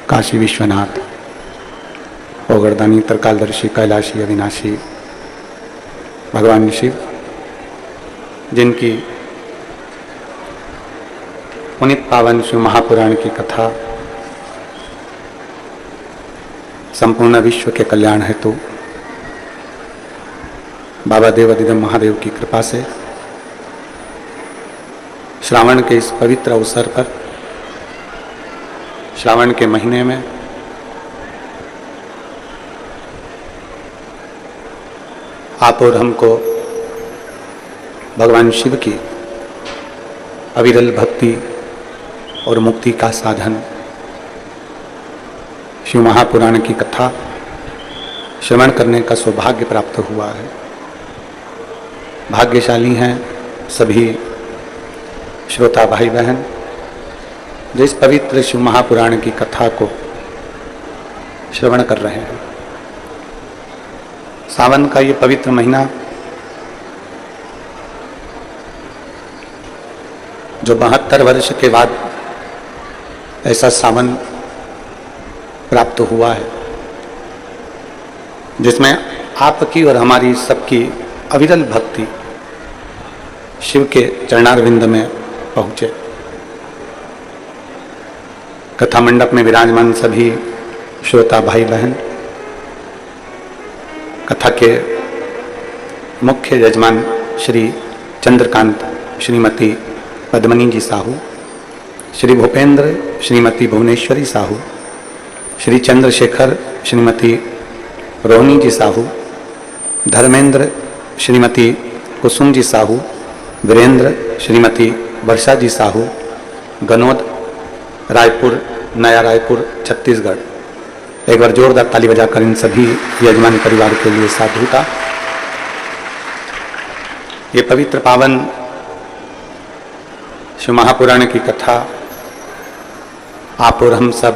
काशी विश्वनाथ, ओगरदानी, त्रिकालदर्शी, कैलाशी, अविनाशी भगवान शिव, जिनकी पुनित पावन शिव महापुराण की कथा संपूर्ण विश्व के कल्याण हेतु बाबा देवाधिदेव महादेव की कृपा से श्रावण के इस पवित्र अवसर पर, श्रावण के महीने में आप और हमको भगवान शिव की अविरल भक्ति और मुक्ति का साधन शिव महापुराण की कथा श्रवण करने का सौभाग्य प्राप्त हुआ है। भाग्यशाली हैं सभी श्रोता भाई बहन जो इस पवित्र शिव महापुराण की कथा को श्रवण कर रहे हैं। सावन का ये पवित्र महीना जो 72 वर्ष के बाद ऐसा सावन प्राप्त हुआ है, जिसमें आपकी और हमारी सबकी अविरल भक्ति शिव के चरणारविंद में पहुंचे। कथा मंडप में विराजमान सभी श्रोता भाई बहन, कथा के मुख्य यजमान श्री चंद्रकांत, श्रीमती पद्मनी जी साहू, श्री भूपेंद्र, श्रीमती भुवनेश्वरी साहू, श्री चंद्रशेखर, श्रीमती रोहिणी जी साहू, धर्मेंद्र, श्रीमती कुसुम जी साहू, वीरेंद्र, श्रीमती वर्षा जी साहू, गनोद, रायपुर, नया रायपुर, छत्तीसगढ़। एक बार जोरदार ताली बजाकर इन सभी यजमान परिवार के लिए साधुता। ये पवित्र पावन शिव महापुराण की कथा आप और हम सब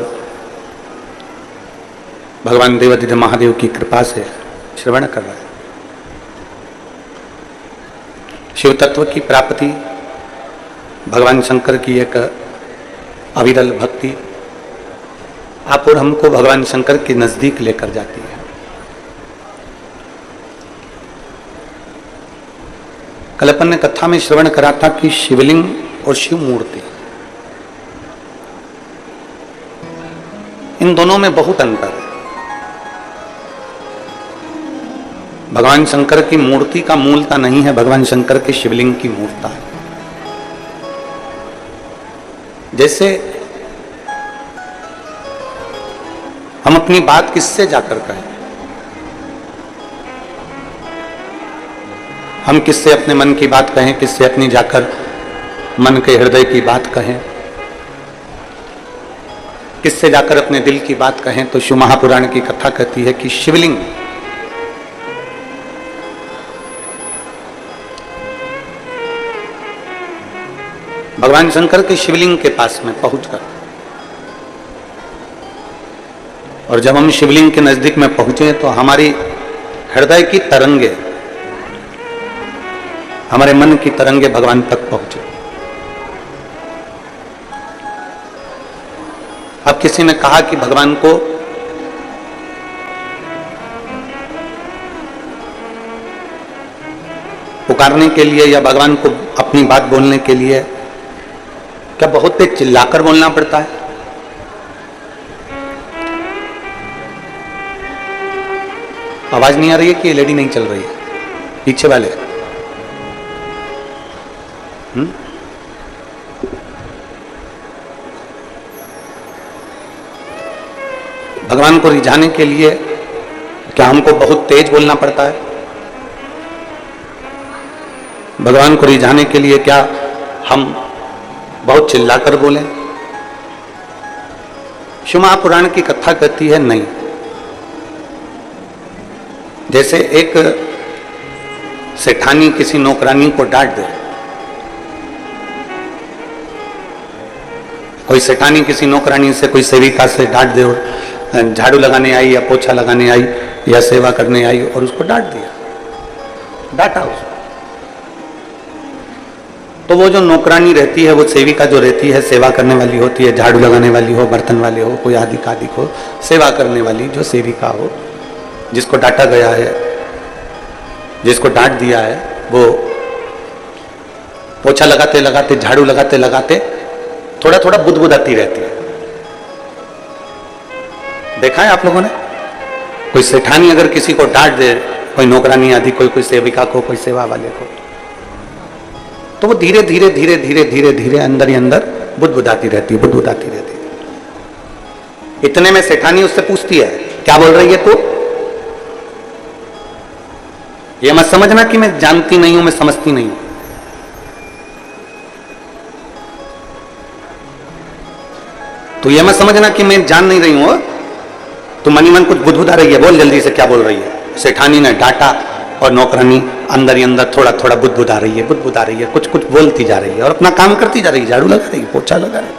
भगवान देवाधिदेव महादेव की कृपा से श्रवण कर रहे हैं। शिव तत्व की प्राप्ति, भगवान शंकर की एक अविरल भक्ति आप और हमको भगवान शंकर के नजदीक लेकर जाती है। कल अपन ने कथा में श्रवण करा था कि शिवलिंग और शिव मूर्ति, इन दोनों में बहुत अंतर है। भगवान शंकर की मूर्ति का मूलता नहीं है, भगवान शंकर के शिवलिंग की मूर्ता है। जैसे हम अपनी बात किससे जाकर कहें, हम किससे अपने मन की बात कहें, किससे अपनी जाकर मन के हृदय की बात कहें, किससे जाकर अपने दिल की बात कहें, तो शिव महापुराण की कथा कहती है कि शिवलिंग भगवान शंकर के शिवलिंग के पास में पहुंचकर, और जब हम शिवलिंग के नजदीक में पहुंचे तो हमारी हृदय की तरंगे, हमारे मन की तरंगे भगवान तक पहुंचे। अब किसी ने कहा कि भगवान को पुकारने के लिए या भगवान को अपनी बात बोलने के लिए क्या बहुत तेज चिल्लाकर बोलना पड़ता है? आवाज नहीं आ रही है कि एलईडी नहीं चल रही है पीछे वाले? भगवान को रिझाने के लिए क्या हमको बहुत तेज बोलना पड़ता है? भगवान को रिझाने के लिए क्या हम बहुत चिल्लाकर बोलें? शिव महापुराण की कथा कहती है नहीं। जैसे एक सेठानी किसी नौकरानी को डांट दे, कोई सेठानी किसी नौकरानी से, कोई सेविका से डांट दे, और झाड़ू लगाने आई या पोछा लगाने आई या सेवा करने आई और उसको डांट दिया, डांटा उसको, तो वो जो नौकरानी रहती है, वो सेविका जो रहती है, सेवा करने वाली होती है, झाड़ू लगाने वाली हो, बर्तन वाले हो, कोई आदि कादिक हो, सेवा करने वाली जो सेविका हो, जिसको डांटा गया है, जिसको डांट दिया है, वो पोछा लगाते लगाते, झाड़ू लगाते लगाते थोड़ा थोड़ा बुदबुदाती रहती है। देखा है आप लोगों ने? कोई सेठानी अगर किसी को डांट दे, कोई नौकरानी आदि, कोई सेविका को, कोई सेवा वाले को, तो वो धीरे धीरे धीरे धीरे धीरे धीरे अंदर ही अंदर बुदबुदाती रहती है, बुदबुदाती रहती है। इतने में सेठानी उससे पूछती है, क्या बोल रही है तू? ये मत समझना कि मैं जानती नहीं हूं, मैं समझती नहीं हूं। तो ये मत समझना कि मैं जान नहीं रही हूं, तो मनी मन कुछ बुदबुदा रही है, बोल जल्दी से क्या बोल रही है। सेठानी ने डांटा और नौकरानी अंदर ही अंदर थोड़ा थोड़ा बुदबुदा रही है, बुदबुदा रही है, कुछ कुछ बोलती जा रही है और अपना काम करती जा रही है, झाड़ू लगा रही है, पोछा लगा रही है।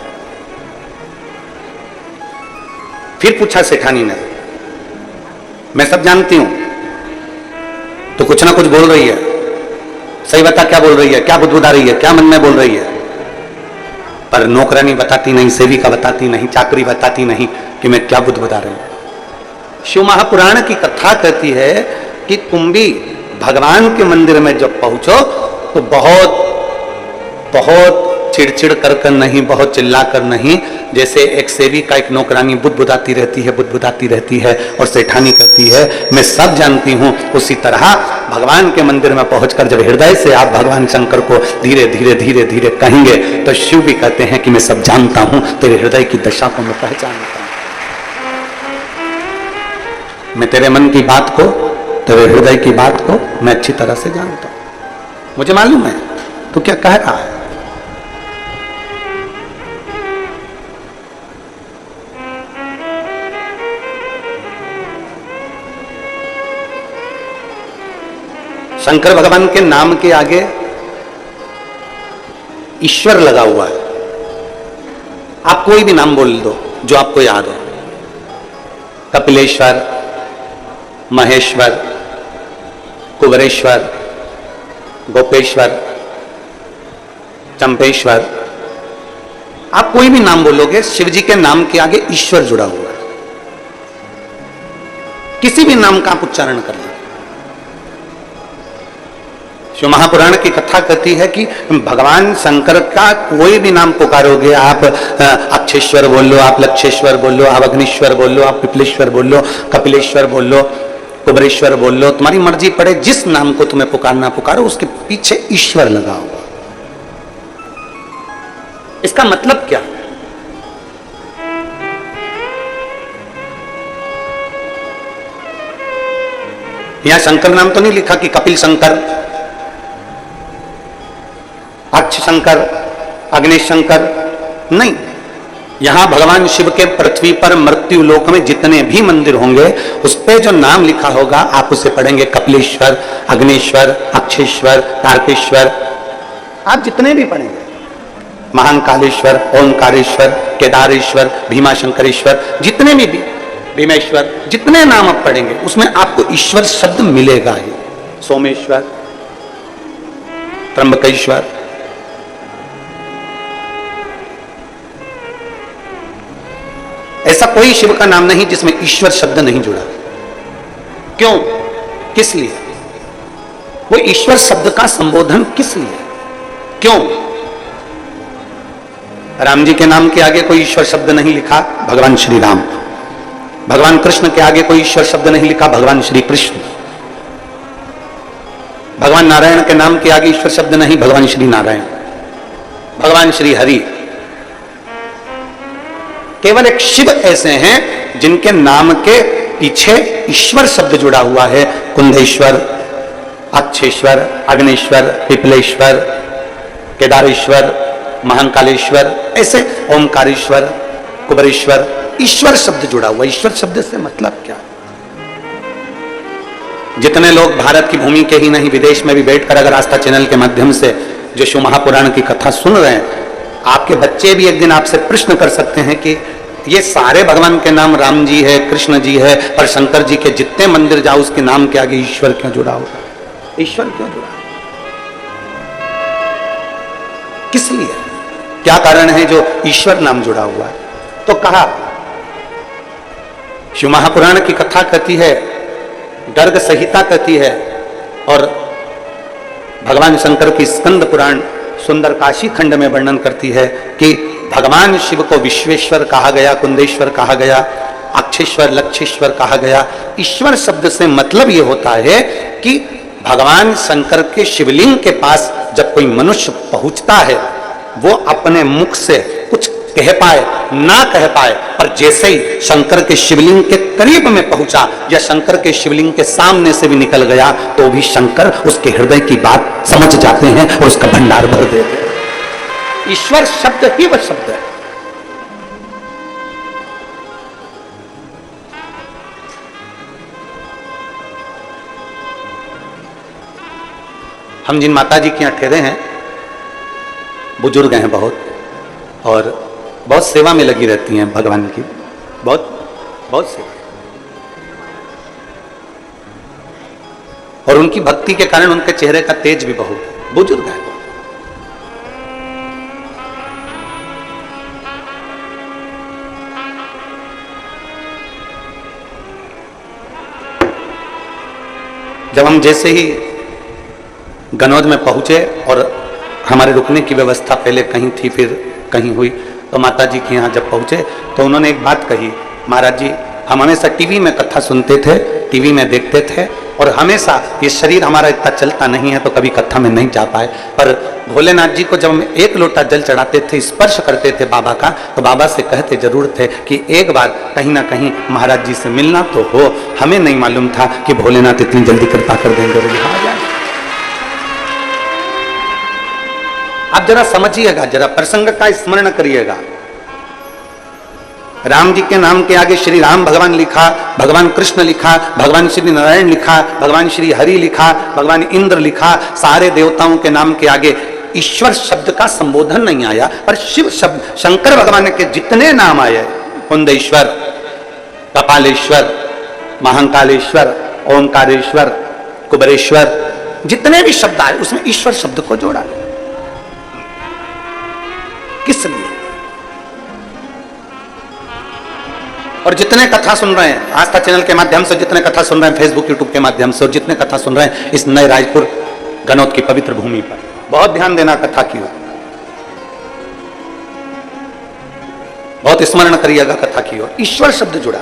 फिर पूछा सेठानी ने, मैं सब जानती हूं, तो कुछ ना कुछ बोल रही है, सही बता क्या बोल रही है, क्या बुदबुदा रही है, क्या मन में बोल रही है? पर नौकरानी बताती नहीं, सेविका बताती नहीं, चाकरी बताती नहीं कि मैं क्या बुदबुदा रही हूं। शिव महापुराण की कथा कहती है कि तुम भी भगवान के मंदिर में जब पहुंचो तो बहुत बहुत चिड़चिड़ कर नहीं, बहुत चिल्ला कर नहीं, जैसे एक सेविका एक नौकरानी बुदबुदाती रहती है, बुदबुदाती रहती है और सेठानी कहती है मैं सब जानती हूं, उसी तरह भगवान के मंदिर में पहुंचकर जब हृदय से आप भगवान शंकर को धीरे धीरे धीरे धीरे कहेंगे तो शिव भी कहते हैं कि मैं सब जानता हूं, तेरे हृदय की दशा को मैं पहचानता हूं, मैं तेरे मन की बात को, तेरे हृदय की बात को मैं अच्छी तरह से जानता हूं, मुझे मालूम है तू क्या कह रहा है। शंकर भगवान के नाम के आगे ईश्वर लगा हुआ है। आप कोई भी नाम बोल दो जो आपको याद हो, कपिलेश्वर, महेश्वर, कुबरेश्वर, गोपेश्वर, चंपेश्वर, आप कोई भी नाम बोलोगे, शिव जी के नाम के आगे ईश्वर जुड़ा हुआ है। किसी भी नाम का आप उच्चारण कर लो। शिव महापुराण की कथा कहती है कि भगवान शंकर का कोई भी नाम पुकारोगे, आप अक्षेश्वर बोल लो, आप लक्षेश्वर बोल लो, आप अग्निश्वर बोल लो, आप पिपलेश्वर बोल लो, कपिलेश्वर बोल लो, कुबरेश्वर बोल लो, तुम्हारी मर्जी पड़े, जिस नाम को तुम्हें पुकारना पुकारो, उसके पीछे ईश्वर लगा होगा। इसका मतलब क्या? यहां शंकर नाम तो नहीं लिखा कि कपिल शंकर, अक्ष शंकर, अग्नेश शंकर, नहीं। यहां भगवान शिव के पृथ्वी पर मृत्यु लोक में जितने भी मंदिर होंगे उस पे जो नाम लिखा होगा आप उसे पढ़ेंगे कपिलेश्वर, अग्नेश्वर, अक्षेश्वर, तारकेश्वर, आप जितने भी पढ़ेंगे, महाकालेश्वर, ओंकारेश्वर, केदारेश्वर, भीमाशंकरेश्वर, जितने भी भीमेश्वर, जितने नाम आप पढ़ेंगे उसमें आपको ईश्वर शब्द मिलेगा ही। सोमेश्वर, त्र्यंबकेश्वर, ऐसा कोई शिव का नाम नहीं जिसमें ईश्वर शब्द नहीं जुड़ा। क्यों? किस लिए? वो ईश्वर शब्द का संबोधन किस लिए? क्यों? राम जी के नाम के आगे कोई ईश्वर शब्द नहीं लिखा, भगवान श्री राम। भगवान कृष्ण के आगे कोई ईश्वर शब्द नहीं लिखा, भगवान श्री कृष्ण। भगवान नारायण के नाम के आगे ईश्वर शब्द नहीं, भगवान श्री नारायण। भगवान श्री हरि। केवल एक शिव ऐसे हैं जिनके नाम के पीछे ईश्वर शब्द जुड़ा हुआ है। कुंदेश्वर, अक्षेश्वर, अग्नेश्वर, पिपलेश्वर, केदारेश्वर, महाकालेश्वर, ऐसे ओंकारेश्वर, कुबरेश्वर, ईश्वर शब्द जुड़ा हुआ। ईश्वर शब्द से मतलब क्या? जितने लोग भारत की भूमि के ही नहीं विदेश में भी बैठकर अगर आस्था चैनल के माध्यम से जो शिव महापुराण की कथा सुन रहे हैं, आपके बच्चे भी एक दिन आपसे प्रश्न कर सकते हैं कि ये सारे भगवान के नाम राम जी है, कृष्ण जी है, पर शंकर जी के जितने मंदिर जाओ उसके नाम के आगे ईश्वर क्यों जुड़ा होगा? ईश्वर क्यों जुड़ा? किस लिए, क्या कारण है जो ईश्वर नाम जुड़ा हुआ है? तो कहा, शिव महापुराण की कथा कहती है, गर्ग संहिता कहती है, और भगवान शंकर की स्कंद पुराण सुंदर काशी खंड में वर्णन करती है कि भगवान शिव को विश्वेश्वर कहा गया, कुंदेश्वर कहा गया, अक्षेश्वर, लक्षेश्वर कहा गया। ईश्वर शब्द से मतलब यह होता है कि भगवान शंकर के शिवलिंग के पास जब कोई मनुष्य पहुंचता है, वो अपने मुख से कुछ कह पाए ना कह पाए, पर जैसे ही शंकर के शिवलिंग के करीब में पहुंचा या शंकर के शिवलिंग के सामने से भी निकल गया, तो भी शंकर उसके हृदय की बात समझ जाते हैं और उसका भंडार भर देते हैं। ईश्वर शब्द ही वह शब्द है। हम जिन माता जी के यहां ठहरे हैं, बुजुर्ग हैं बहुत, और बहुत सेवा में लगी रहती हैं भगवान की, बहुत सेवा, और उनकी भक्ति के कारण उनके चेहरे का तेज भी बहुत, बुजुर्ग है। जब हम जैसे ही गनौद में पहुंचे और हमारे रुकने की व्यवस्था पहले कहीं थी फिर कहीं हुई, तो माता जी के यहाँ जब पहुंचे तो उन्होंने एक बात कही, महाराज जी हम हमेशा टीवी में कथा सुनते थे, टीवी में देखते थे, और हमेशा ये शरीर हमारा इतना चलता नहीं है तो कभी कथा में नहीं जा पाए, पर भोलेनाथ जी को जब हम एक लोटा जल चढ़ाते थे, स्पर्श करते थे बाबा का, तो बाबा से कहते जरूर थे कि एक बार कहीं ना कहीं महाराज जी से मिलना तो हो। हमें नहीं मालूम था कि भोलेनाथ इतनी जल्दी कृपा कर देंगे और यहाँ आ जाए। आप जरा समझिएगा, जरा प्रसंग का स्मरण करिएगा। राम जी के नाम के आगे श्री राम भगवान लिखा, भगवान कृष्ण लिखा, भगवान श्री नारायण लिखा, भगवान श्री हरि लिखा, भगवान इंद्र लिखा, सारे देवताओं के नाम के आगे ईश्वर शब्द का संबोधन नहीं आया, पर शिव शब्द, शंकर भगवान के जितने नाम आए, कुंदेश्वर, कपालेश्वर, महाकालेश्वर, ओंकारेश्वर, कुबरेश्वर, जितने भी शब्द आए उसमें ईश्वर शब्द को जोड़ा। किस लिए? और जितने कथा सुन रहे हैं आस्था चैनल के माध्यम से, जितने कथा सुन रहे हैं फेसबुक यूट्यूब के माध्यम से, और जितने कथा सुन रहे हैं इस नए रायपुर गनौद की पवित्र भूमि पर, बहुत ध्यान देना कथा की ओर, बहुत स्मरण करिएगा कथा की ओर। ईश्वर शब्द जुड़ा।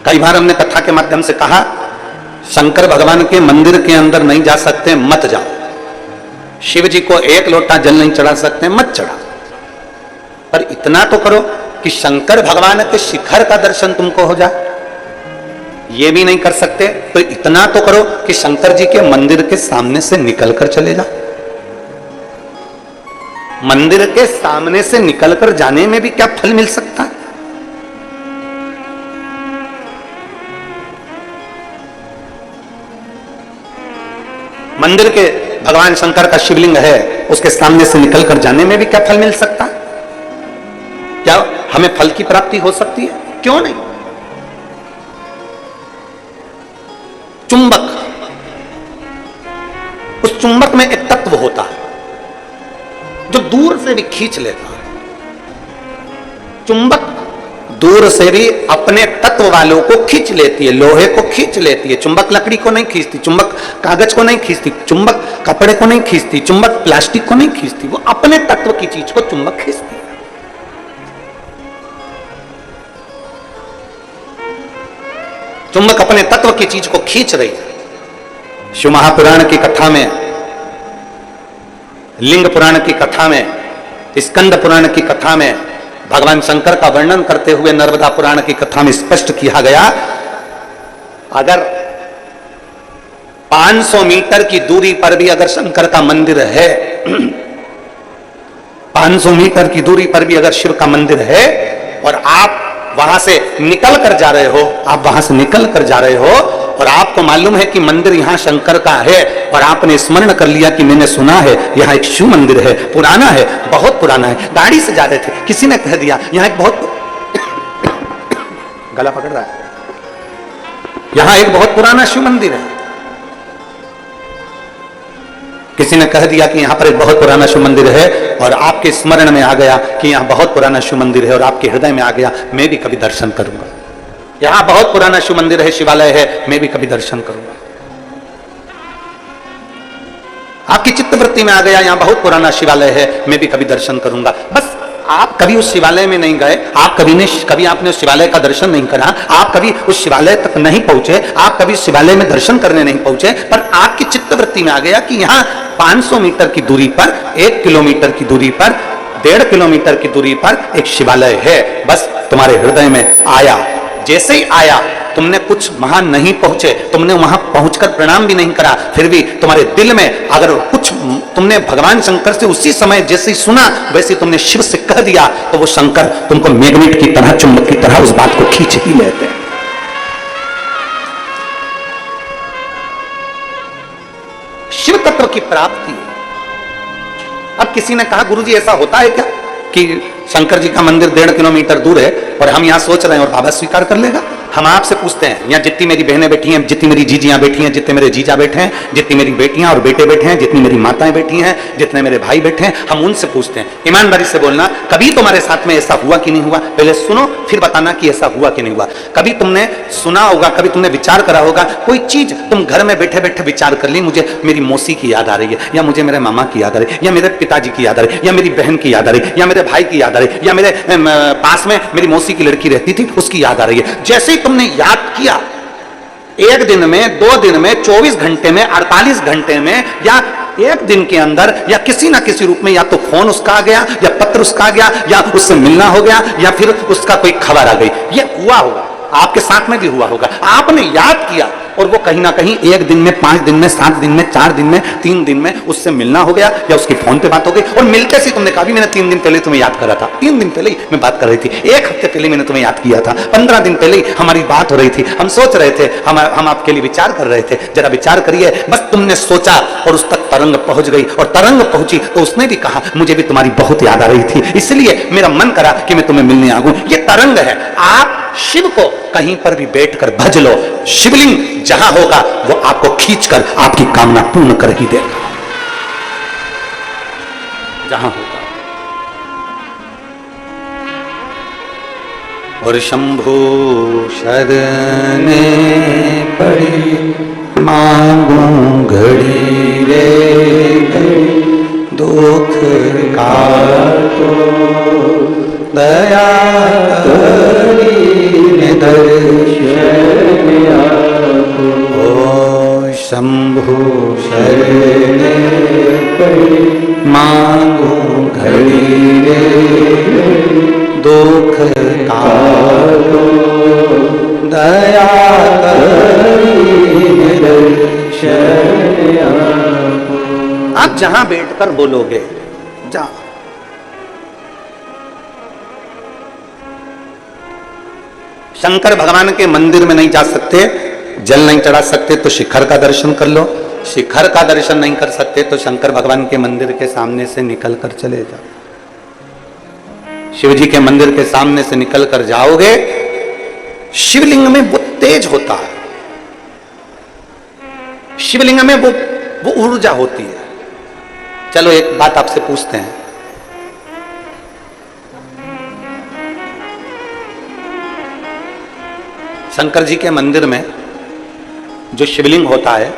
कई बार हमने कथा के माध्यम से कहा, शंकर भगवान के मंदिर के अंदर नहीं जा सकते, मत जाओ। शिव जी को एक लोटा जल नहीं चढ़ा सकते, मत चढ़ा, पर इतना तो करो कि शंकर भगवान के शिखर का दर्शन तुमको हो जाए। ये भी नहीं कर सकते तो इतना तो करो कि शंकर जी के मंदिर के सामने से निकलकर चले जाओ। मंदिर के सामने से निकलकर जाने में भी क्या फल मिल सकता है? मंदिर के भगवान शंकर का शिवलिंग है, उसके सामने से निकलकर जाने में भी क्या फल मिल सकता है? क्या हमें फल की प्राप्ति हो सकती है? क्यों नहीं? चुंबक, उस चुंबक में एक तत्व होता है जो दूर से भी खींच लेता है। चुंबक दूर से भी अपने तत्व वालों को खींच लेती है, लोहे को खींच लेती है। चुंबक लकड़ी को नहीं खींचती, चुंबक कागज को नहीं खींचती, चुंबक कपड़े को नहीं खींचती, चुंबक प्लास्टिक को नहीं खींचती, वो अपने तत्व की चीज को चुंबक खींचती है। चुंबक अपने तत्व की चीज को खींच रही है। शिव महापुराण की कथा में, लिंग पुराण की कथा में, स्कंद पुराण की कथा में, भगवान शंकर का वर्णन करते हुए नर्मदा पुराण की कथा में स्पष्ट किया गया, अगर 500 मीटर की दूरी पर भी अगर शंकर का मंदिर है, 500 मीटर की दूरी पर भी अगर शिव का मंदिर है, और आप वहां से निकल कर जा रहे हो, आप वहां से निकल कर जा रहे हो और आपको मालूम है कि मंदिर यहां शंकर का है, और आपने स्मरण कर लिया कि मैंने सुना है यहां एक शिव मंदिर है, पुराना है, बहुत पुराना है। गाड़ी से जा रहे थे, किसी ने कह दिया यहां एक बहुत गला पकड़ रहा है, यहां एक बहुत पुराना शिव मंदिर है। किसी ने कह दिया कि यहाँ पर एक बहुत पुराना शिव मंदिर है और आपके स्मरण में आ गया कि यहाँ बहुत पुराना शिव मंदिर है और आपके हृदय में आ गया, मैं भी कभी दर्शन करूंगा। यहाँ बहुत पुराना शिव मंदिर है, शिवालय है, मैं भी कभी दर्शन करूंगा। आपकी चित्तवृत्ति में आ गया यहाँ बहुत पुराना शिवालय है, मैं भी कभी दर्शन करूंगा। बस आप कभी उस शिवालय में नहीं गए, कभी आपने उस शिवालय का दर्शन नहीं करा, आप कभी उस शिवालय तक नहीं पहुंचे, आप कभी शिवालय में दर्शन करने नहीं पहुंचे, पर आपकी चित्तवृत्ति में आ गया कि यहाँ 500 मीटर की दूरी पर, 1 किलोमीटर की दूरी पर, 1.5 किलोमीटर की दूरी पर एक शिवालय है। बस तुम्हारे हृदय में आया, जैसे ही आया तुमने कुछ वहां नहीं पहुंचे, तुमने वहां पहुंचकर प्रणाम भी नहीं करा, फिर भी तुम्हारे दिल में अगर कुछ तुमने भगवान शंकर से उसी समय जैसे ही सुना वैसे तुमने शिव से कह दिया, तो वो शंकर तुमको मैग्नेट की तरह, चुंबक की तरह उस बात को खींच ही लेते हैं। शिव तत्व की प्राप्ति। अब किसी ने कहा गुरुजी ऐसा होता है क्या कि शंकर जी का मंदिर 1.5 किलोमीटर दूर है और हम यहां सोच रहे हैं और बाबा स्वीकार कर लेगा? हम आपसे पूछते हैं, यहाँ जितनी मेरी बहनें बैठी हैं, जितनी मेरी जीजियां बैठी हैं, जितने मेरे जीजा बैठे हैं, जितनी मेरी बेटियां और बेटे बैठे हैं, जितनी मेरी माताएं बैठी हैं, जितने मेरे भाई बैठे हैं, हम उनसे पूछते हैं, ईमानदारी से बोलना, कभी तुम्हारे साथ में ऐसा हुआ कि नहीं हुआ? पहले सुनो फिर बताना कि ऐसा हुआ कि नहीं हुआ। कभी तुमने सुना होगा, कभी तुमने विचार करा होगा, कोई चीज तुम घर में बैठे बैठे विचार कर ली, मुझे मेरी मौसी की याद आ रही है, या मुझे मेरे मामा की याद आ रही है, या मेरे पिताजी की याद आ रही है, या मेरी बहन की याद आ रही है, या मेरे भाई की याद आ रही है, या मेरे पास में मेरी मौसी की लड़की रहती थी उसकी याद आ रही है। जैसे ही तुमने याद किया, 1 दिन में, 2 दिन में, 24 घंटे में, 48 घंटे में, या 1 दिन के अंदर, या किसी ना किसी रूप में, या तो फोन उसका आ गया, या पत्र उसका आ गया, या उससे मिलना हो गया, या फिर उसका कोई खबर आ गई, ये हुआ होगा, आपके साथ में भी हुआ होगा। आपने याद किया और वो कहीं ना कहीं 1 दिन में, 5 दिन में, 7 दिन में, 4 दिन में, 3 दिन में उससे मिलना हो गया, या उसकी फोन पे बात हो गई, और मिलते से तुमने कहा भी मैंने 3 दिन पहले तुम्हें याद करा था, 3 दिन पहले ही मैं बात कर रही थी, 1 हफ्ते पहले मैंने तुम्हें याद किया था, 15 दिन पहले ही हमारी बात हो रही थी, हम सोच रहे थे, हम आपके लिए विचार कर रहे थे, जरा विचार करिए। बस तुमने सोचा और उस तक तरंग पहुंच गई, और तरंग पहुंची तो उसने भी कहा मुझे भी तुम्हारी बहुत याद आ रही थी, इसलिए मेरा मन करा कि मैं तुम्हें मिलने आऊं। ये तरंग है। आप शिव को कहीं पर भी बैठकर भज लो, शिवलिंग जहां होगा वो आपको खींचकर आपकी कामना पूर्ण कर ही देगा, जहां होगा। और शंभु शरणे पड़ी मांगू घड़ी रे घड़ी, दुख का तो दया करी दर्शन ओ शंभु शरणे पड़ी मांगू घड़ी रे, दुख का दया करी दर्शन। आप जहां बैठकर बोलोगे, जहां शंकर भगवान के मंदिर में नहीं जा सकते, जल नहीं चढ़ा सकते तो शिखर का दर्शन कर लो, शिखर का दर्शन नहीं कर सकते तो शंकर भगवान के मंदिर के सामने से निकल कर चले जाओ। शिव जी के मंदिर के सामने से निकल कर जाओगे, शिवलिंग में वो तेज होता है, शिवलिंग में वो ऊर्जा होती है। चलो एक बात आपसे पूछते हैं, शंकर जी के मंदिर में जो शिवलिंग होता है,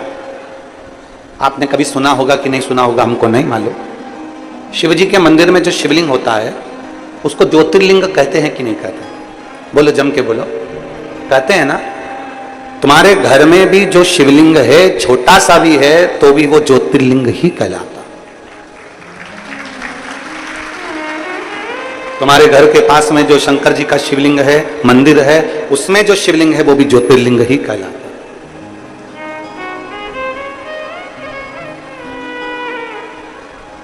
आपने कभी सुना होगा कि नहीं सुना होगा हमको नहीं मालूम। शिव जी के मंदिर में जो शिवलिंग होता है उसको ज्योतिर्लिंग कहते हैं कि नहीं कहते? बोलो, जम के बोलो। कहते हैं ना? तुम्हारे घर में भी जो शिवलिंग है, छोटा सा भी है तो भी वो ज्योतिर्लिंग ही कहलाता। तुम्हारे घर के पास में जो शंकर जी का शिवलिंग है, मंदिर है, उसमें जो शिवलिंग है वो भी ज्योतिर्लिंग ही कहलाता।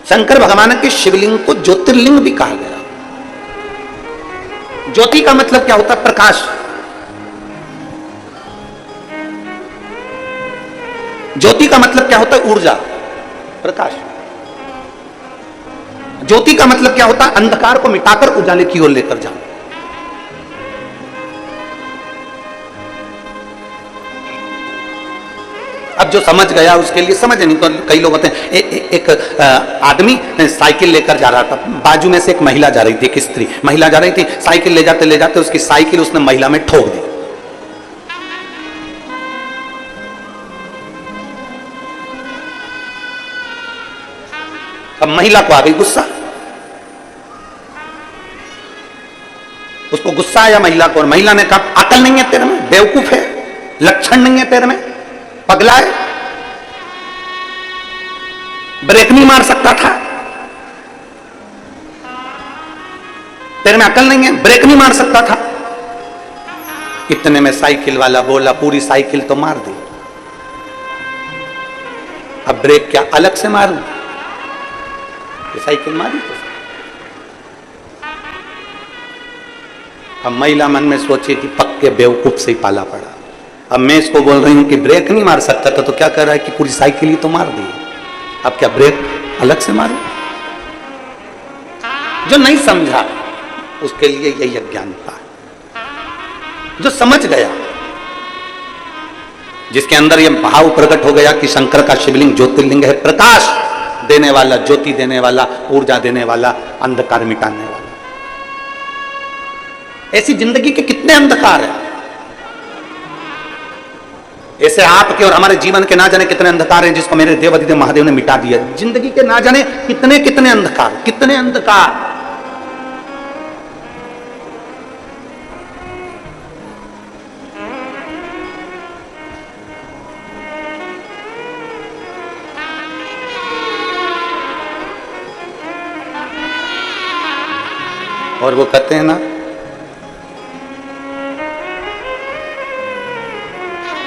शंकर भगवान के शिवलिंग को ज्योतिर्लिंग भी कहा गया। ज्योति का मतलब क्या होता है? प्रकाश। ज्योति का मतलब क्या होता है? ऊर्जा, प्रकाश। ज्योति का मतलब क्या होता है? अंधकार को मिटाकर उजाले की ओर लेकर जाना। अब अब जो समझ गया उसके लिए समझ, नहीं तो कई लोग होते हैं। एक आदमी साइकिल लेकर जा रहा था, बाजू में से एक महिला जा रही थी, एक स्त्री महिला जा रही थी, साइकिल ले जाते उसकी साइकिल उसने महिला में ठोक दी। अब महिला को आ गई गुस्सा, उसको गुस्सा आया महिला को, और महिला ने कहा अकल नहीं है तेरे में, बेवकूफ है, लक्षण नहीं है तेरे में, पगला है, ब्रेक नहीं मार सकता था, तेरे में अकल नहीं है, ब्रेक नहीं मार सकता था। इतने में साइकिल वाला बोला पूरी साइकिल तो मार दी, अब ब्रेक क्या अलग से मारूं? ये साइकिल मारी तो। अब महिला मन में सोची थी पक्के बेवकूफ से ही पाला पड़ा। अब मैं इसको बोल रही हूं कि ब्रेक नहीं मार सकता था, तो क्या कर रहा है कि पूरी साइकिल ही तो मार दी, अब क्या ब्रेक अलग से मारूं? जो नहीं समझा उसके लिए यही अज्ञानता है। जो समझ गया, जिसके अंदर यह भाव प्रकट हो गया कि शंकर का शिवलिंग ज्योतिर्लिंग है, प्रकाश देने वाला, ज्योति देने वाला, ऊर्जा देने वाला, अंधकार मिटाने वाला। ऐसी जिंदगी के कितने अंधकार हैं, ऐसे आपके और हमारे जीवन के ना जाने कितने अंधकार हैं, जिसको मेरे देवाधिदेव महादेव ने मिटा दिया। जिंदगी के ना जाने कितने कितने अंधकार, कितने अंधकार। और वो कहते हैं ना,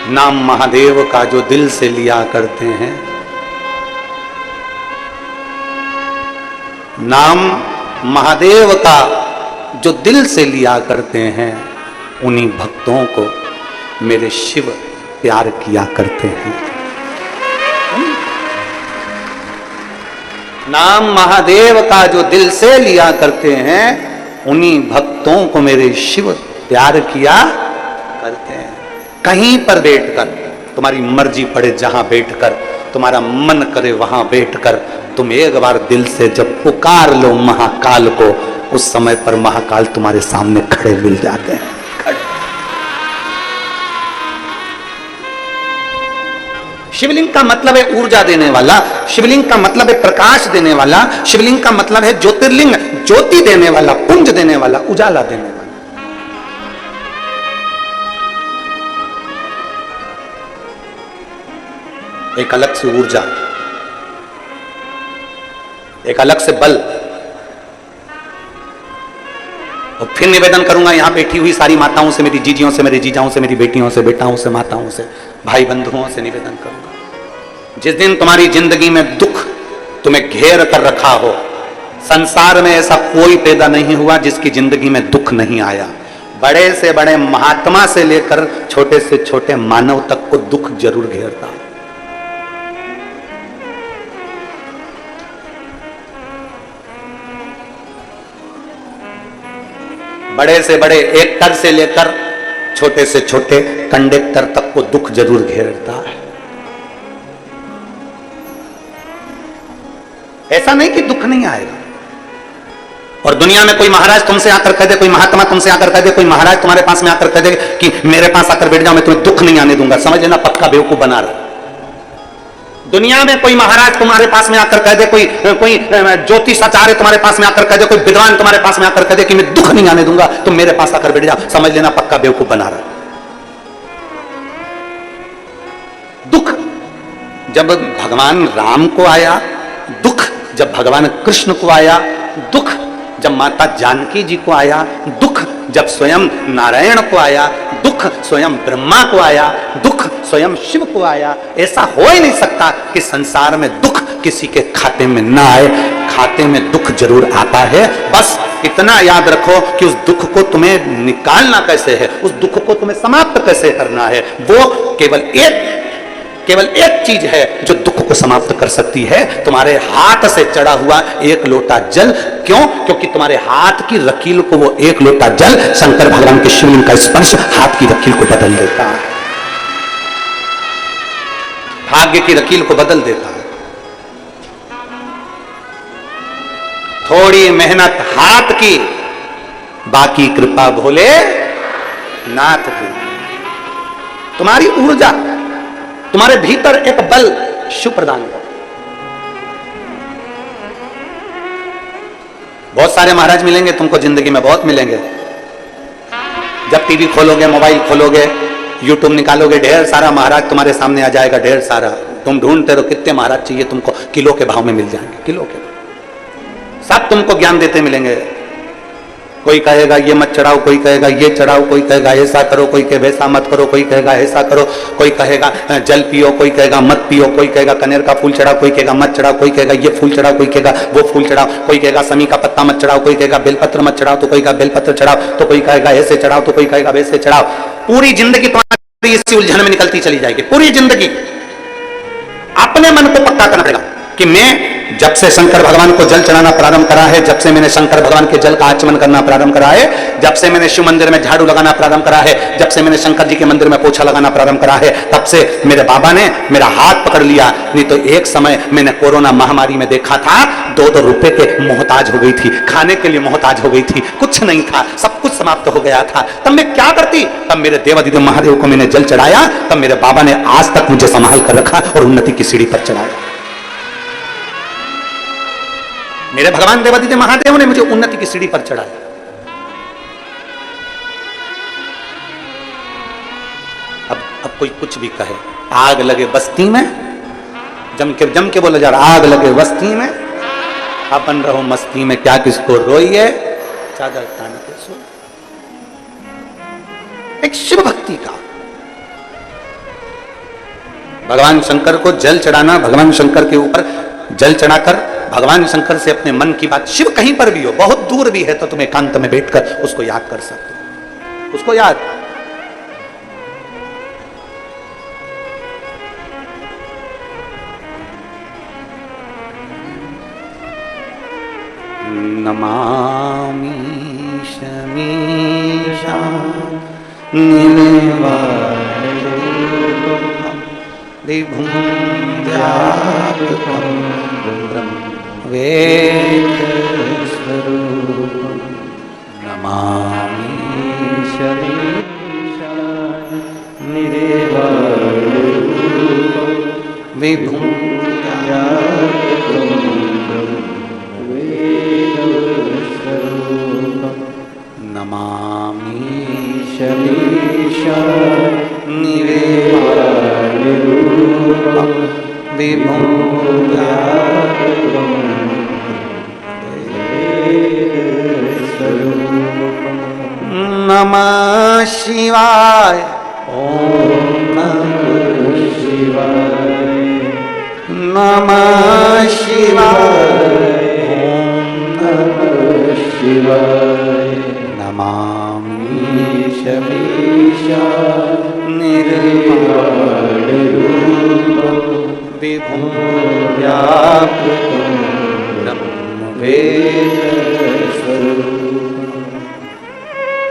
नाम महादेव का जो दिल से लिया करते हैं, नाम महादेव का जो दिल से लिया करते हैं, उन्हीं भक्तों को मेरे शिव प्यार किया करते हैं। नाम महादेव का जो दिल से लिया करते हैं, उन्हीं भक्तों को मेरे शिव प्यार किया करते हैं। कहीं पर बैठकर, तुम्हारी मर्जी पड़े जहां बैठकर, तुम्हारा मन करे वहां बैठकर, तुम एक बार दिल से जब पुकार लो महाकाल को, उस समय पर महाकाल तुम्हारे सामने खड़े मिल जाते हैं। शिवलिंग का मतलब है ऊर्जा देने वाला, शिवलिंग का मतलब है प्रकाश देने वाला, शिवलिंग का मतलब है ज्योतिर्लिंग, ज्योति देने वाला, पुंज देने वाला, उजाला देने वाला। एक अलग से ऊर्जा, एक अलग से बल। और फिर निवेदन करूंगा यहां बैठी हुई सारी माताओं से, मेरी जीजियों से, मेरे जीजाओं से, मेरी बेटियों से, बेटाओं से, माताओं से, भाई बंधुओं से निवेदन करूंगा, जिस दिन तुम्हारी जिंदगी में दुख तुम्हें घेर कर रखा हो, संसार में ऐसा कोई पैदा नहीं हुआ जिसकी जिंदगी में दुख नहीं आया। बड़े से बड़े महात्मा से लेकर छोटे से छोटे मानव तक को दुख जरूर घेरता है। बड़े से बड़े एक्टर से लेकर छोटे से छोटे कंडक्टर तक को दुख जरूर घेरता है। ऐसा नहीं कि दुख नहीं आएगा। और दुनिया में कोई महाराज तुमसे आकर कह दे, कोई महात्मा तुमसे आकर कह दे, कोई महाराज तुम्हारे पास में आकर कह दे कि मेरे पास आकर बैठ जाओ, मैं तुम्हें दुख नहीं आने दूंगा, समझ लेना पक्का बेवकूफ बना रहा। दुनिया में कोई महाराज तुम्हारे पास में आकर कह दे, कोई ज्योतिष आचार्य तुम्हारे पास में आकर कह दे, कोई विद्वान तुम्हारे पास में आकर कह दे कि मैं दुख नहीं आने दूंगा, तुम मेरे पास आकर बैठ जाओ, समझ लेना पक्का बेवकूफ बना रहा। दुख जब भगवान राम को आया, दुख जब भगवान कृष्ण को आया, दुख जब माता जानकी जी को आया, दुख जब स्वयं नारायण को आया, दुख स्वयं ब्रह्मा को आया, दुख स्वयं शिव को आया। ऐसा हो ही नहीं सकता कि संसार में दुख किसी के खाते में ना आए। खाते में दुख जरूर आता है, बस इतना याद रखो कि उस दुख को तुम्हें निकालना कैसे है, उस दुख को तुम्हें समाप्त कैसे करना है। वो केवल एक चीज है जो दुख को समाप्त कर सकती है, तुम्हारे हाथ से चढ़ा हुआ एक लोटा जल। क्यों? क्योंकि तुम्हारे हाथ की रकील को वो एक लोटा जल, शंकर भगवान के शिवलिंग का स्पर्श हाथ की रकील को बदल देता है। भाग्य की लकीर को बदल देता है। थोड़ी मेहनत हाथ की, बाकी कृपा भोले नाथ की। तुम्हारी ऊर्जा, तुम्हारे भीतर एक बल शिव प्रदान कर। बहुत सारे महाराज मिलेंगे तुमको जिंदगी में, बहुत मिलेंगे। जब टीवी खोलोगे, मोबाइल खोलोगे, यूट्यूब निकालोगे, ढेर सारा महाराज तुम्हारे सामने आ जाएगा, ढेर सारा। तुम ढूंढते रहो कितने महाराज चाहिए तुमको, किलो के भाव में मिल जाएंगे, किलो के। सब तुमको ज्ञान देते मिलेंगे। कोई कहेगा ये मत चढ़ाओ, कोई कहेगा ये चढ़ाओ, कोई कहेगा ऐसा करो, कोई कहे वैसा मत करो, कोई कहेगा ऐसा करो, कोई कहेगा जल पियो, कोई कहेगा मत पियो, कोई कहेगा कनेर का फूल चढ़ाओ, कोई कहेगा मत चढ़ाओ, कोई कहेगा ये फूल चढ़ाओ, कोई कहेगा वो फूल चढ़ाओ, कोई कहेगा समी का पत्ता मत चढ़ाओ, कोई कहेगा बेलपत्र मत चढ़ाओ, तो कोई कहेगा बेलपत्र चढ़ाओ, तो कोई कहेगा ऐसे चढ़ाओ, तो कोई कहेगा वैसे चढ़ाओ। पूरी जिंदगी तुम्हारी इसी उलझन में निकलती चली जाएगी। पूरी जिंदगी अपने मन को पक्का करना पड़ेगा कि मैं जब से शंकर भगवान को जल चढ़ाना प्रारंभ करा है, जब से मैंने शंकर भगवान के जल का आचमन करना प्रारंभ करा है, जब से मैंने शिव मंदिर में झाड़ू लगाना प्रारंभ करा है, जब से मैंने शंकर जी के मंदिर में पोछा लगाना प्रारंभ करा है, तब से मेरे बाबा ने मेरा हाथ पकड़ लिया। नहीं तो एक समय मैंने कोरोना महामारी में देखा था, 2-2 रुपए के मोहताज हो गई थी, खाने के लिए मोहताज हो गई थी, कुछ नहीं था, सब कुछ समाप्त हो गया था। तब मैं क्या करती? तब मेरे देवादिदेव महादेव को मैंने जल चढ़ाया, तब मेरे बाबा ने आज तक मुझे संभाल कर रखा और उन्नति की सीढ़ी पर चढ़ाया। मेरे भगवान देवादिदेव महादेव ने मुझे उन्नति की सीढ़ी पर चढ़ाया। अब कोई कुछ भी कहे, आग लगे बस्ती में, जम के बोला जा रहा, आग लगे बस्ती में, अपन रहो मस्ती में, क्या किसको रोइए, चादर तान के सो। एक शिव भक्ति का, भगवान शंकर को जल चढ़ाना, भगवान शंकर के ऊपर जल चढ़ाकर भगवान शंकर से अपने मन की बात, शिव कहीं पर भी हो, बहुत दूर भी है, तो तुम एकांत में बैठकर उसको याद कर सकते हो, उसको याद। नमामि शमीशा नीलवायुं विभुं व्यापकं वेदस्वरूपं नमामि शमीशा नीलवायुं विभुं व्यापकं नमामि शमीशा नीलवायुं विभुं व्यापकं नमः शिवाय। ओम नमः शिवाय, नमः शिवाय, ओम नमः शिवाय। नमामि शमीशा निर्वाणरूपं विभुं व्यापकं ब्रह्मवेदस्वरूपं।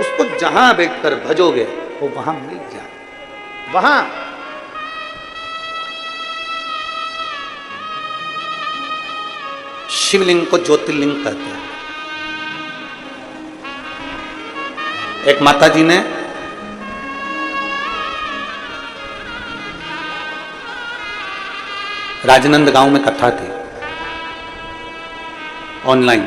उसको जहां बैठकर भजोगे वो वहां मिल जाए, वहां। शिवलिंग को ज्योतिर्लिंग कहते हैं। एक माता जी ने राजनंद गांव में कथा थी ऑनलाइन।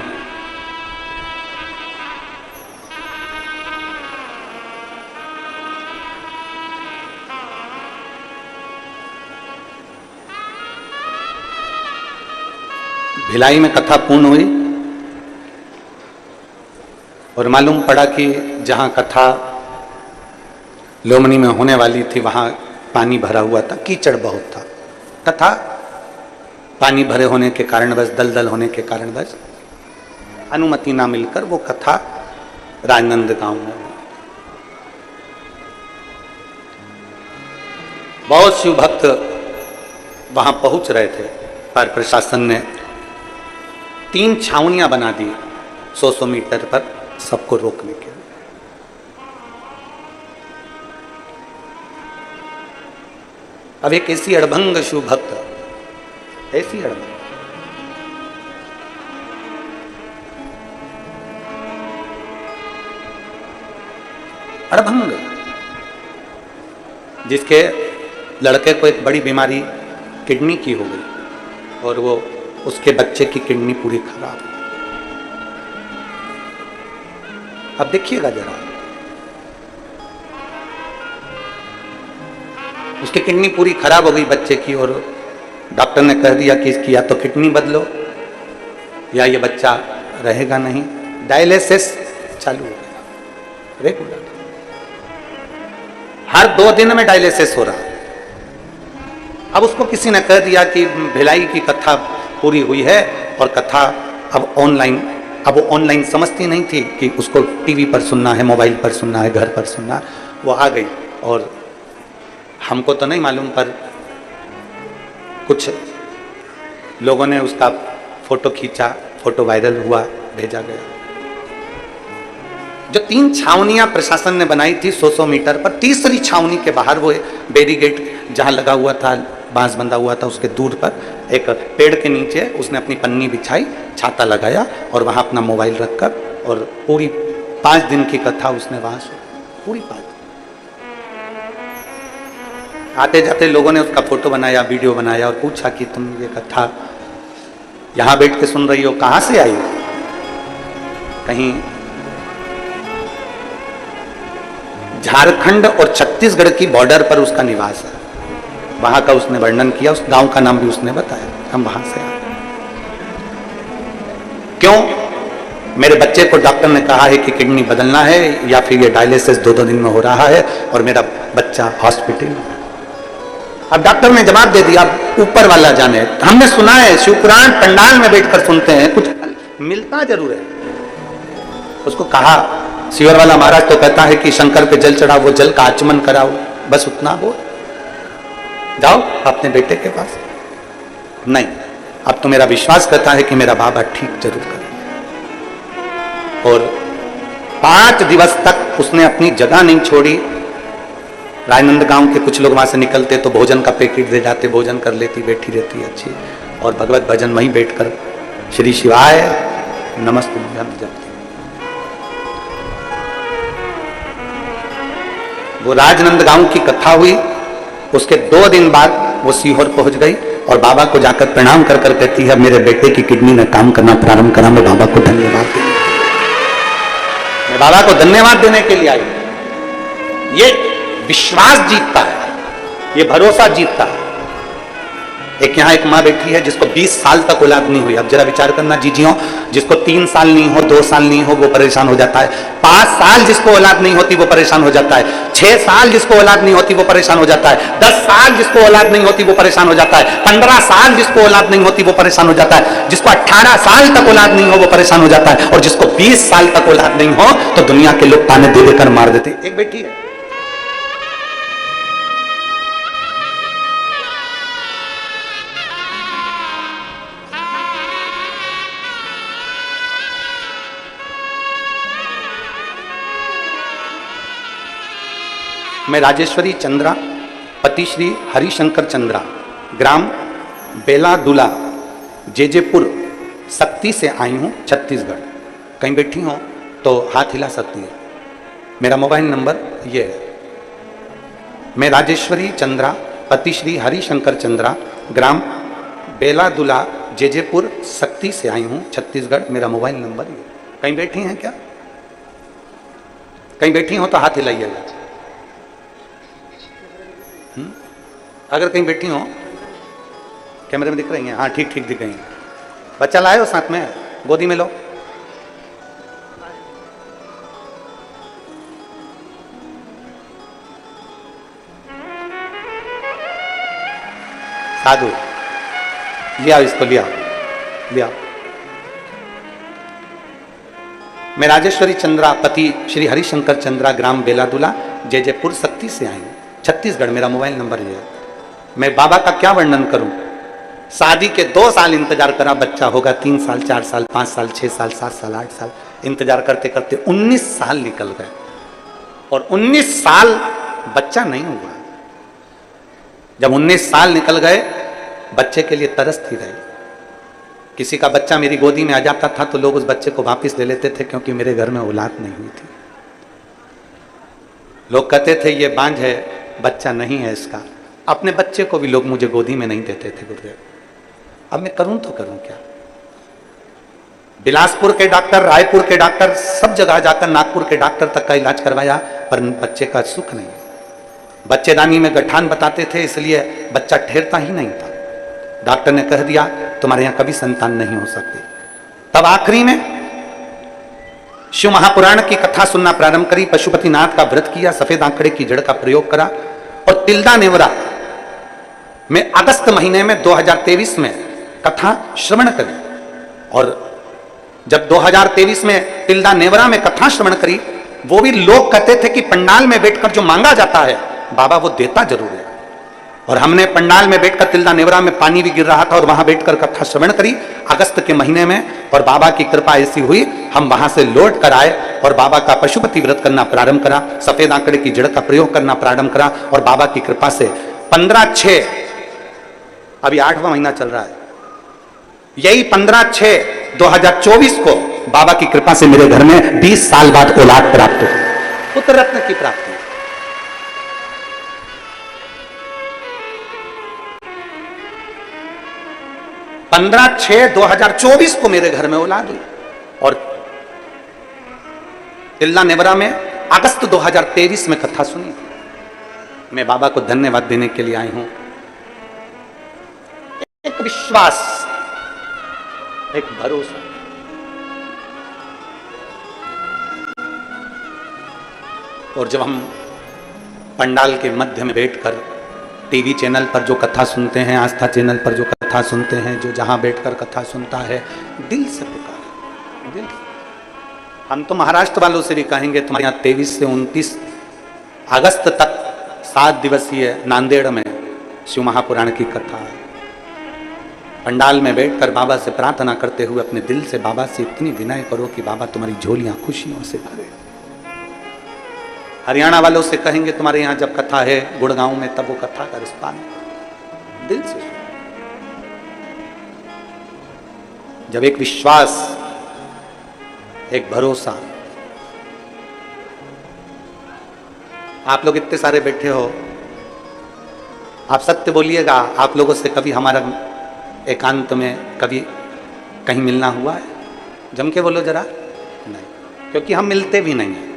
भिलाई में कथा पूर्ण हुई और मालूम पड़ा कि जहां कथा लोमनी में होने वाली थी वहां पानी भरा हुआ था, कीचड़ बहुत था। कथा पानी भरे होने के कारणवश, दलदल होने के कारणवश अनुमति ना मिलकर वो कथा राजनंद गांव में हुई। बहुत शिव भक्त वहां पहुंच रहे थे, पर प्रशासन ने 3 छावनियां बना दी 100-100 मीटर पर सबको रोकने के लिए। अब एक ऐसी अड़भंग शिव भक्त, ऐसी अड़भंग, अड़भंग, जिसके लड़के को एक बड़ी बीमारी किडनी की हो गई और वो उसके बच्चे की किडनी पूरी खराब। अब देखिएगा जरा, उसकी किडनी पूरी खराब हो गई बच्चे की, और डॉक्टर ने कह दिया कि इसकी या तो किडनी बदलो या ये बच्चा रहेगा नहीं। डायलिसिस चालू हो गया रेगुलर, हर 2 दिन में डायलिसिस हो रहा है। अब उसको किसी ने कह दिया कि भिलाई की कथा पूरी हुई है और कथा अब ऑनलाइन, अब वो ऑनलाइन समझती नहीं थी कि उसको टीवी पर सुनना है, मोबाइल पर सुनना है, घर पर सुनना। वो आ गई और हमको तो नहीं मालूम, पर कुछ लोगों ने उसका फोटो खींचा, फोटो वायरल हुआ, भेजा गया। जो 3 छावनियां प्रशासन ने बनाई थी 100-100 मीटर पर, तीसरी छावनी के बाहर वो बैरिकेड जहां लगा हुआ था, बांस बंधा हुआ था, उसके दूर पर एक पेड़ के नीचे उसने अपनी पन्नी बिछाई, छाता लगाया और वहां अपना मोबाइल रखकर, और पूरी 5 दिन की कथा उसने वहां सुनी, पूरी 5 दिन। आते जाते लोगों ने उसका फोटो बनाया, वीडियो बनाया और पूछा कि तुम ये कथा यहां बैठ के सुन रही हो, कहां से आई हो? कहीं झारखंड और छत्तीसगढ़ की बॉर्डर पर उसका निवास है, वहां का उसने वर्णन किया, उस गांव का नाम भी उसने बताया, हम वहां से आए। क्यों? मेरे बच्चे को डॉक्टर ने कहा है कि किडनी बदलना है या फिर ये डायलिसिस 2-2 दिन में हो रहा है और मेरा बच्चा हॉस्पिटल में। अब डॉक्टर ने जवाब दे दिया, ऊपर वाला जाने। हमने सुना है शिवपुराण पंडाल में बैठकर सुनते हैं, कुछ मिलता जरूर है। उसको कहा, शिवर वाला महाराज तो कहता है कि शंकर पे जल चढ़ाओ, वो जल का आचमन कराओ, बस उतना बोल, जाओ अपने बेटे के पास। नहीं, अब तो मेरा विश्वास करता है कि मेरा बाबा ठीक जरूर करे। और 5 दिवस तक उसने अपनी जगह नहीं छोड़ी। रायनंद गांव के कुछ लोग वहां से निकलते तो भोजन का पैकेट दे जाते, भोजन कर लेती, बैठी रहती अच्छी, और भगवत भजन वहीं बैठकर श्री शिवाय नमस्तुभ्यम जपती। वो राजनंद गांव की कथा हुई, उसके 2 दिन बाद वो सीहोर पहुंच गई और बाबा को जाकर प्रणाम कर कर कहती है, मेरे बेटे की किडनी ने काम करना प्रारंभ करा, मैं बाबा को धन्यवाद देने, मैं बाबा को धन्यवाद देने के लिए आई। ये विश्वास जीतता है, ये भरोसा जीतता है। एक यहाँ एक माँ बैठी है जिसको 20 साल तक औलाद नहीं हुई। अब जरा विचार करना जीजियों, जिसको 3 साल नहीं हो, 2 साल नहीं हो, वो परेशान हो जाता है। 5 साल जिसको औलाद नहीं होती वो परेशान हो जाता है। 6 साल जिसको औलाद नहीं होती वो परेशान हो जाता है। 10 साल जिसको औलाद नहीं होती वो परेशान हो जाता है। 15 साल जिसको औलाद नहीं होती वो परेशान हो जाता है। जिसको 18 साल तक औलाद नहीं हो वो परेशान हो जाता है। और जिसको 20 साल तक औलाद नहीं हो तो दुनिया के लोग ताने दे देकर मार देते। एक बेटी है, मैं राजेश्वरी चंद्रा, पति श्री हरिशंकर चंद्रा, ग्राम बेलादुला, जेजेपुर, सक्ती से आई हूँ, छत्तीसगढ़। कहीं बैठी हो तो हाथ हिला सकती है। मेरा मोबाइल नंबर ये है। मैं राजेश्वरी चंद्रा, पति श्री हरिशंकर चंद्रा, ग्राम बेलादुला, जेजेपुर, सक्ती से आई हूँ, छत्तीसगढ़। मेरा मोबाइल नंबर ये। कहीं बैठी हैं क्या? कहीं बैठी हो तो हाथ हिलाइएगा। अगर कहीं बैठी हो, कैमरे में दिख रही हैं? हाँ, ठीक ठीक दिख रही हैं। बच्चा लाए हो साथ में, गोदी में लो। साधु, लिया इसको, लिया लिया। मैं राजेश्वरी चंद्रा, पति श्री हरिशंकर चंद्रा, ग्राम बेलादुला, जयजयपुर, सक्ती से आई हूँ, छत्तीसगढ़। मेरा मोबाइल नंबर ये है। मैं बाबा का क्या वर्णन करूं? शादी के 2 साल इंतजार करा, बच्चा होगा 3 साल, 4 साल, 5 साल, 6 साल, 7 साल, 8 साल इंतजार करते करते 19 साल निकल गए और 19 साल बच्चा नहीं हुआ। जब 19 साल निकल गए, बच्चे के लिए तरसती रही। किसी का बच्चा मेरी गोदी में आ जाता था तो लोग उस बच्चे को वापस ले लेते थे, क्योंकि मेरे घर में औलाद नहीं हुई थी। लोग कहते थे ये बांझ है, बच्चा नहीं है इसका। अपने बच्चे को भी लोग मुझे गोदी में नहीं देते थे गुरुदेव। अब मैं करूं तो करूं क्या? बिलासपुर के डॉक्टर, रायपुर के डॉक्टर, सब जगह जाकर नागपुर के डॉक्टर तक का इलाज करवाया, पर बच्चे का सुख नहीं। बच्चेदानी में गठान बताते थे, इसलिए बच्चा ठहरता ही नहीं था। डॉक्टर ने कह दिया तुम्हारे यहां कभी संतान नहीं हो सकती। तब आखिरी में शिव महापुराण की कथा सुनना प्रारंभ करी, पशुपतिनाथ का व्रत किया, सफेद आंकड़े की जड़ का प्रयोग करा, और तिल्दा नेवरा में अगस्त महीने में 2023 में कथा श्रवण करी। और जब 2023 में तिल्दा नेवरा में कथा श्रवण करी, वो भी लोग कहते थे कि पंडाल में बैठकर जो मांगा जाता है बाबा वो देता जरूर है। और हमने पंडाल में बैठकर तिल्दा नेवरा में पानी भी गिर रहा था और वहां बैठकर कथा श्रवण करी अगस्त के महीने में, और बाबा की कृपा ऐसी हुई हम वहां से लौट कर आए और बाबा का पशुपति व्रत करना प्रारंभ करा, सफेद आंकड़े की जड़ का प्रयोग करना प्रारंभ करा, और बाबा की कृपा से 15/6, अभी 8वां महीना चल रहा है, यही 15/6/2024 को बाबा की कृपा से मेरे घर में 20 साल बाद औलाद प्राप्त हुई, पुत्र रत्न की प्राप्ति। 15/6/2024 को मेरे घर में औलाद हुई, और तिल्दा नेवरा में अगस्त 2023 में कथा सुनी। मैं बाबा को धन्यवाद देने के लिए आई हूं। एक विश्वास, एक भरोसा, और जब हम पंडाल के मध्य में बैठकर टीवी चैनल पर जो कथा सुनते हैं, आस्था चैनल पर जो कथा सुनते हैं, जो जहां बैठकर कथा सुनता है, दिल से पुकार, दिल से। हम तो महाराष्ट्र वालों से भी कहेंगे तुम्हारे यहाँ 23 से 29 अगस्त तक 7 दिवसीय नांदेड़ में शिव महापुराण की कथा है। पंडाल में बैठकर बाबा से प्रार्थना करते हुए अपने दिल से बाबा से इतनी विनय करो कि बाबा तुम्हारी झोलियां खुशियों से भरे। हरियाणा वालों से कहेंगे तुम्हारे यहाँ जब कथा है गुड़गांव में, तब वो कथा का रिस्पान दिल से सुनो। जब एक विश्वास, एक भरोसा, आप लोग इतने सारे बैठे हो, आप सत्य बोलिएगा, आप लोगों से कभी हमारा एकांत में कभी कहीं मिलना हुआ है? जम के बोलो जरा। नहीं, क्योंकि हम मिलते भी नहीं हैं।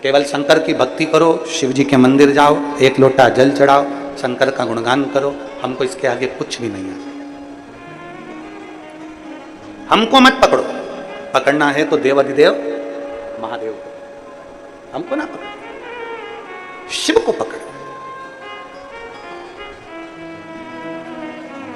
केवल शंकर की भक्ति करो, शिव जी के मंदिर जाओ, एक लोटा जल चढ़ाओ, शंकर का गुणगान करो, हमको इसके आगे कुछ भी नहीं है। हमको मत पकड़ो, पकड़ना है तो देवाधिदेव महादेव को, हमको ना पकड़ो, शिव को पकड़ो।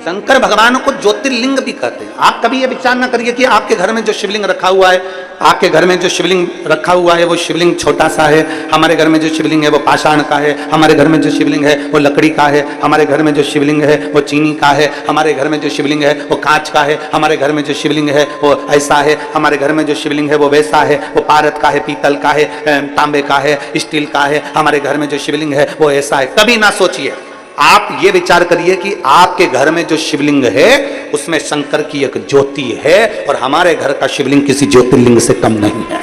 शंकर भगवान को ज्योतिर्लिंग भी कहते हैं। आप कभी ये विचार ना करिए कि आपके घर में जो शिवलिंग रखा हुआ है, आपके घर में जो शिवलिंग रखा हुआ है वो शिवलिंग छोटा सा है, हमारे घर में जो शिवलिंग है वो पाषाण का है, हमारे घर में जो शिवलिंग है वो लकड़ी का है, हमारे घर में जो शिवलिंग है वो चीनी का है, हमारे घर में जो शिवलिंग है वो कांच का है, हमारे घर में जो शिवलिंग है वो ऐसा है, हमारे घर में जो शिवलिंग है वो वैसा है, वो पारद का है, पीतल का है, तांबे का है, स्टील का है, हमारे घर में जो शिवलिंग है वो ऐसा है। कभी ना सोचिए, आप ये विचार करिए कि आपके घर में जो शिवलिंग है उसमें शंकर की एक ज्योति है, और हमारे घर का शिवलिंग किसी ज्योतिर्लिंग से कम नहीं है।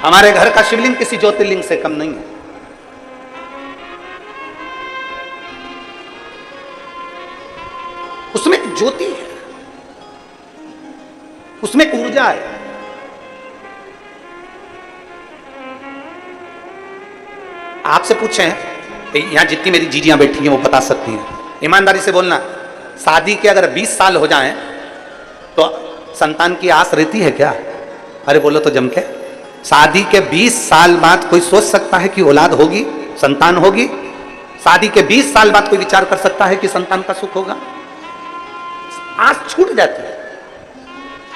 हमारे घर का शिवलिंग किसी ज्योतिर्लिंग से कम नहीं है। उसमें एक ज्योति है, उसमें एक ऊर्जा है। आपसे पूछें, यहां जितनी मेरी जीजियां बैठी हैं वो बता सकती हैं, ईमानदारी से बोलना, शादी के अगर 20 साल हो जाएं तो संतान की आस रहती है क्या? अरे बोलो तो जम के। शादी के 20 साल बाद कोई सोच सकता है कि औलाद होगी, संतान होगी? शादी के 20 साल बाद कोई विचार कर सकता है कि संतान का सुख होगा? आस छूट जाती है।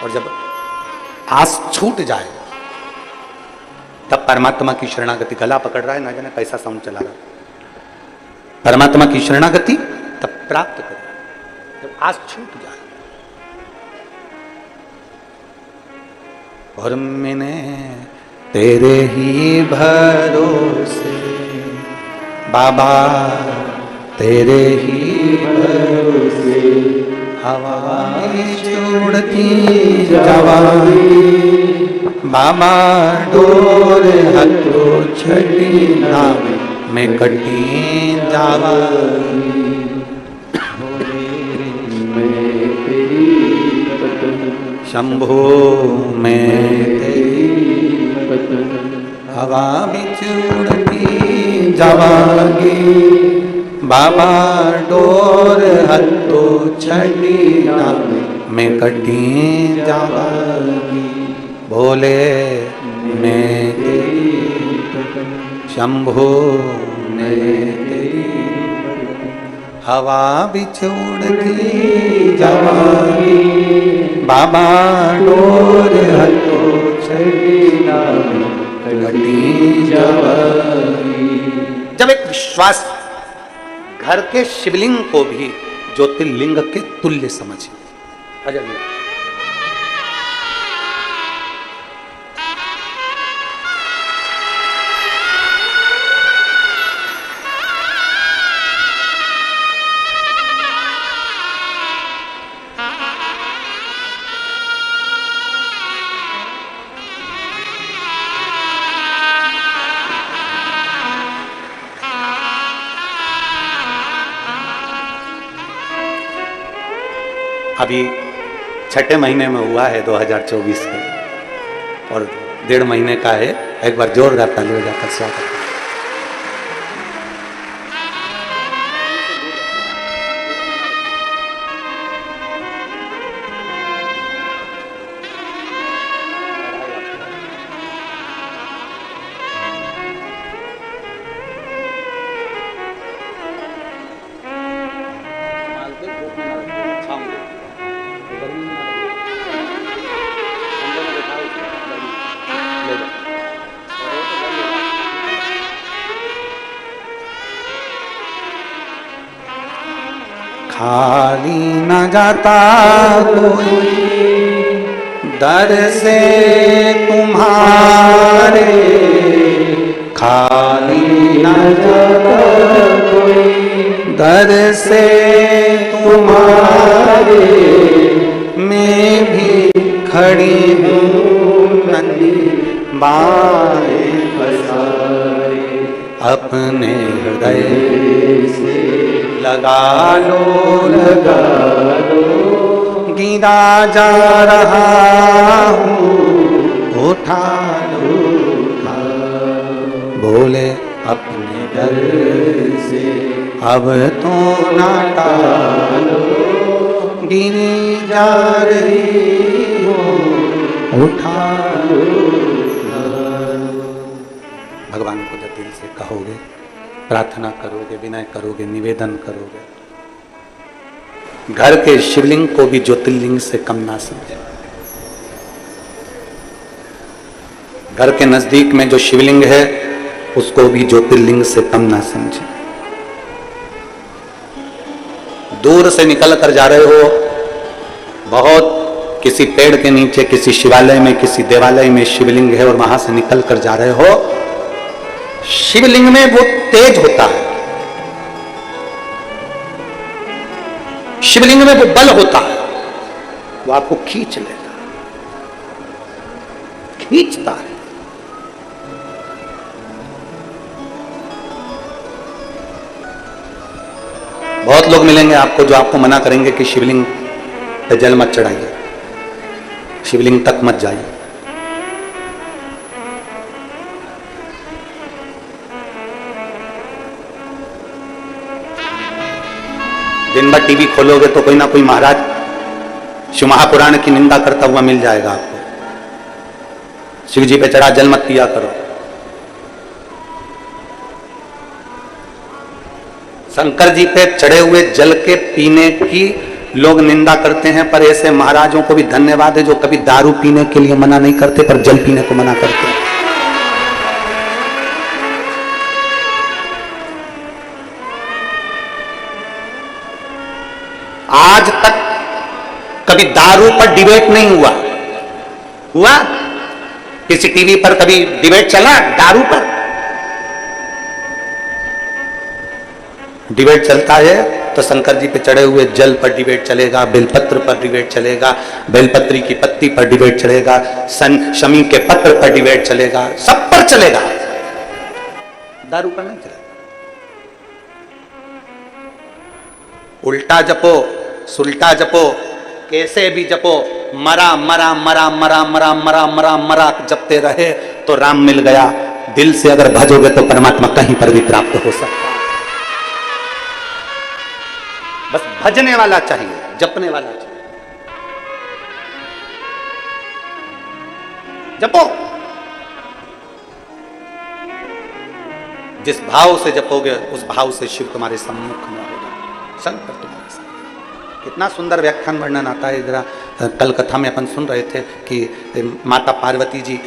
और जब आस छूट जाए तब परमात्मा की शरणागति, गला पकड़ रहा है ना जाने कैसा साउंड चला रहा, परमात्मा की शरणागति तब प्राप्त करें जब आस छूट जाए। और मैंने तेरे ही भरोसे बाबा तेरे ही भरोसे हवा में उड़ती जवानी, बाबा डोर हथो छड़ी नाम में कटी जावानी। शंभो में तेरी हवा बिच उड़ती जावागी, बाबा डोर हथो छड़ी नाम में कटी जावागी। बोले मैं तेरी शंभो में तेरी हवा बिच उड़ती जावागी, बाबा डोर हथो छड़ी नाम कटी जावागी। जब एक विश्वास घर के शिवलिंग को भी ज्योतिर्लिंग के तुल्य समझे। अभी छठे महीने में हुआ है 2024 के, और 1.5 महीने का है। एक बार जोरदार ताली बजाकर स्वागत। खाली न जाता कोई दर से तुम्हारे, खाली न जाता कोई दर से तुम्हारे, मैं भी खड़ी हूँ नन्ही बाहें पसारे, अपने हृदय से लगा लो गिरा जा रहा हूँ, उठा लो बोले अपने दर से अब तो ना टालो, गिरी जा रही हो उठा लो। भगवान को जब दिल से कहोगे, प्रार्थना करोगे, विनय करोगे, निवेदन करोगे, घर के शिवलिंग को भी ज्योतिर्लिंग से कम ना समझे। घर के नजदीक में जो शिवलिंग है उसको भी ज्योतिर्लिंग से कम ना समझे। दूर से निकल कर जा रहे हो, बहुत किसी पेड़ के नीचे, किसी शिवालय में, किसी देवालय में शिवलिंग है और वहां से निकल कर जा रहे हो, शिवलिंग में वो तेज होता है, शिवलिंग में वो बल होता है, वो आपको खींच लेता है, खींचता है। बहुत लोग मिलेंगे आपको जो आपको मना करेंगे कि शिवलिंग पे जल मत चढ़ाइए, शिवलिंग तक मत जाइए। दिन भर टीवी खोलोगे तो कोई ना कोई महाराज शिव महापुराण की निंदा करता हुआ मिल जाएगा आपको। शिव जी पे चढ़ा जल मत पिया करो। शंकर जी पे चढ़े हुए जल के पीने की लोग निंदा करते हैं, पर ऐसे महाराजों को भी धन्यवाद है जो कभी दारू पीने के लिए मना नहीं करते पर जल पीने को मना करते हैं। आज तक कभी दारू पर डिबेट नहीं हुआ किसी टीवी पर कभी डिबेट चला दारू पर? डिबेट चलता है तो शंकर जी पे चढ़े हुए जल पर डिबेट चलेगा, बेलपत्र पर डिबेट चलेगा, बेलपत्री की पत्ती पर डिबेट चलेगा, शमी के पत्र पर डिबेट चलेगा, सब पर चलेगा, दारू पर नहीं चलेगा। उल्टा जपो, सुल्टा जपो, कैसे भी जपो, मरा मरा मरा मरा मरा मरा मरा मरा जपते रहे तो राम मिल गया। दिल से अगर भजोगे तो परमात्मा कहीं पर भी प्राप्त हो सकता है। बस भजने वाला चाहिए, जपने वाला चाहिए। जपो, जिस भाव से जपोगे उस भाव से शिव तुम्हारे सम्मुख में होगा, शंकर तुम्हारे साथ। कितना सुंदर व्याख्यान वर्णन आता है। जरा कल कथा में अपन सुन रहे थे कि माता पार्वती जी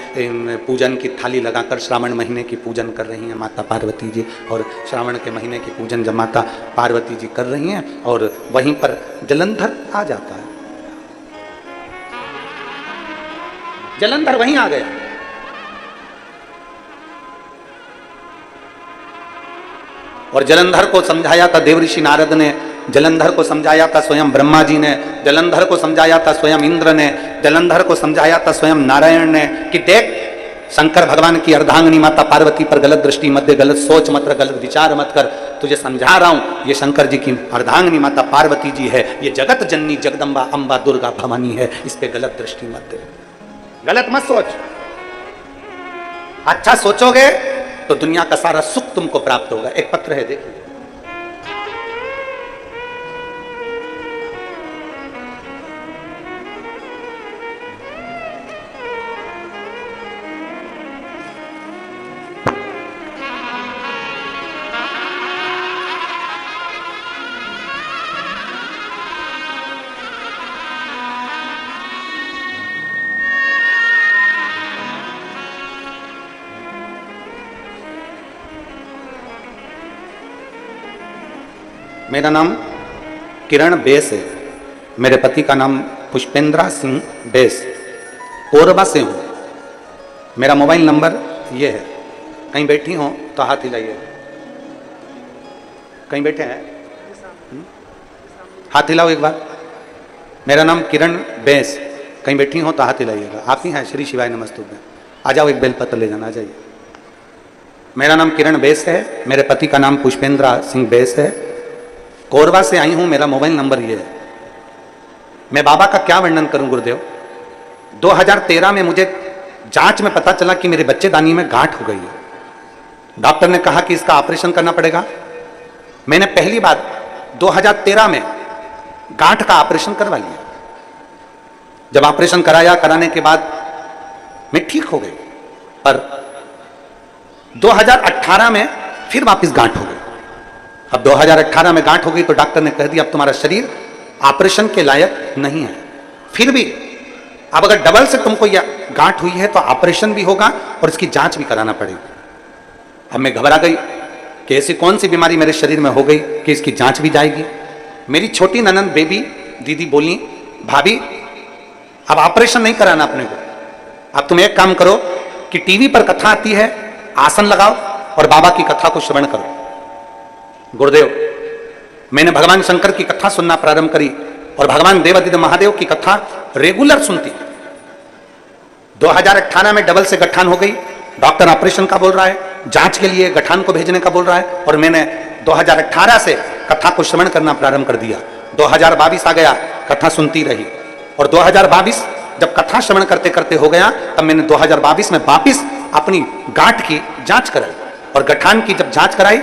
पूजन की थाली लगाकर श्रावण महीने की पूजन कर रही हैं माता पार्वती जी, और श्रावण के महीने की पूजन जब माता पार्वती जी कर रही हैं और वहीं पर जलंधर आ जाता है। जलंधर वहीं आ गया। और जलंधर को समझाया था देवऋषि नारद ने, जलंधर को समझाया था स्वयं ब्रह्मा जी ने, जलंधर को समझाया था स्वयं इंद्र ने, जलंधर को समझाया था स्वयं नारायण ने कि देख, शंकर भगवान की अर्धांगिनी माता पार्वती पर गलत दृष्टि मत दे, गलत सोच मत कर, गलत विचार मत कर। तुझे समझा रहा हूं, ये शंकर जी की अर्धांगिनी माता पार्वती जी है, ये जगत जननी जगदम्बा अंबा दुर्गा भवानी है, इस पे गलत दृष्टि मत दे, गलत मत सोच। अच्छा सोचोगे तो दुनिया का सारा सुख तुमको प्राप्त होगा। एक पत्र है, देखिए। मेरा नाम किरण बेस है। मेरे पति का नाम पुष्पेंद्रा सिंह बेस, कोरबा से हूँ। मेरा मोबाइल नंबर ये है। कहीं बैठी हो तो हाथ हिलाइए। कहीं बैठे हैं? हाथ हिलाओ एक बार। मेरा नाम किरण बेस। कहीं बैठी हो तो हाथ हिलाइएगा। आप ही हैं? श्री शिवाय नमस्तुभ्यं। आ जाओ, एक बेलपत्र ले जाना, आ जाइए। मेरा नाम किरण बेस है। मेरे पति का नाम पुष्पेंद्रा सिंह बेस है। कोरबा से आई हूं। मेरा मोबाइल नंबर ये है। मैं बाबा का क्या वर्णन करूं गुरुदेव। 2013 में मुझे जांच में पता चला कि मेरे बच्चेदानी में गांठ हो गई है। डॉक्टर ने कहा कि इसका ऑपरेशन करना पड़ेगा। मैंने पहली बार 2013 में गांठ का ऑपरेशन करवा लिया। जब ऑपरेशन कराने के बाद मैं ठीक हो गई, पर 2018 में फिर वापस गांठ हो गई। अब 2018 में गांठ हो गई तो डॉक्टर ने कह दिया अब तुम्हारा शरीर ऑपरेशन के लायक नहीं है। फिर भी अब अगर डबल से तुमको यह गांठ हुई है तो ऑपरेशन भी होगा और इसकी जांच भी कराना पड़ेगी। अब मैं घबरा गई कि ऐसी कौन सी बीमारी मेरे शरीर में हो गई कि इसकी जांच भी जाएगी। मेरी छोटी ननंद बेबी दीदी बोली, भाभी अब ऑपरेशन नहीं कराना अपने को, अब तुम एक काम करो कि टीवी पर कथा आती है, आसन लगाओ और बाबा की कथा को श्रवण करो। गुरुदेव, मैंने भगवान शंकर की कथा सुनना प्रारंभ करी और भगवान देवादिदेव महादेव की कथा रेगुलर सुनती। 2018 में डबल से गठान हो गई। डॉक्टर ऑपरेशन का बोल रहा है, जांच के लिए गठान को भेजने का बोल रहा है, और मैंने 2018 से कथा को श्रवण करना प्रारंभ कर दिया। 2022 आ गया, कथा सुनती रही, और 2022 जब कथा श्रवण करते करते हो गया, तब मैंने 2022 में वापिस अपनी गांठ की जांच कराई, और गठान की जब जांच कराई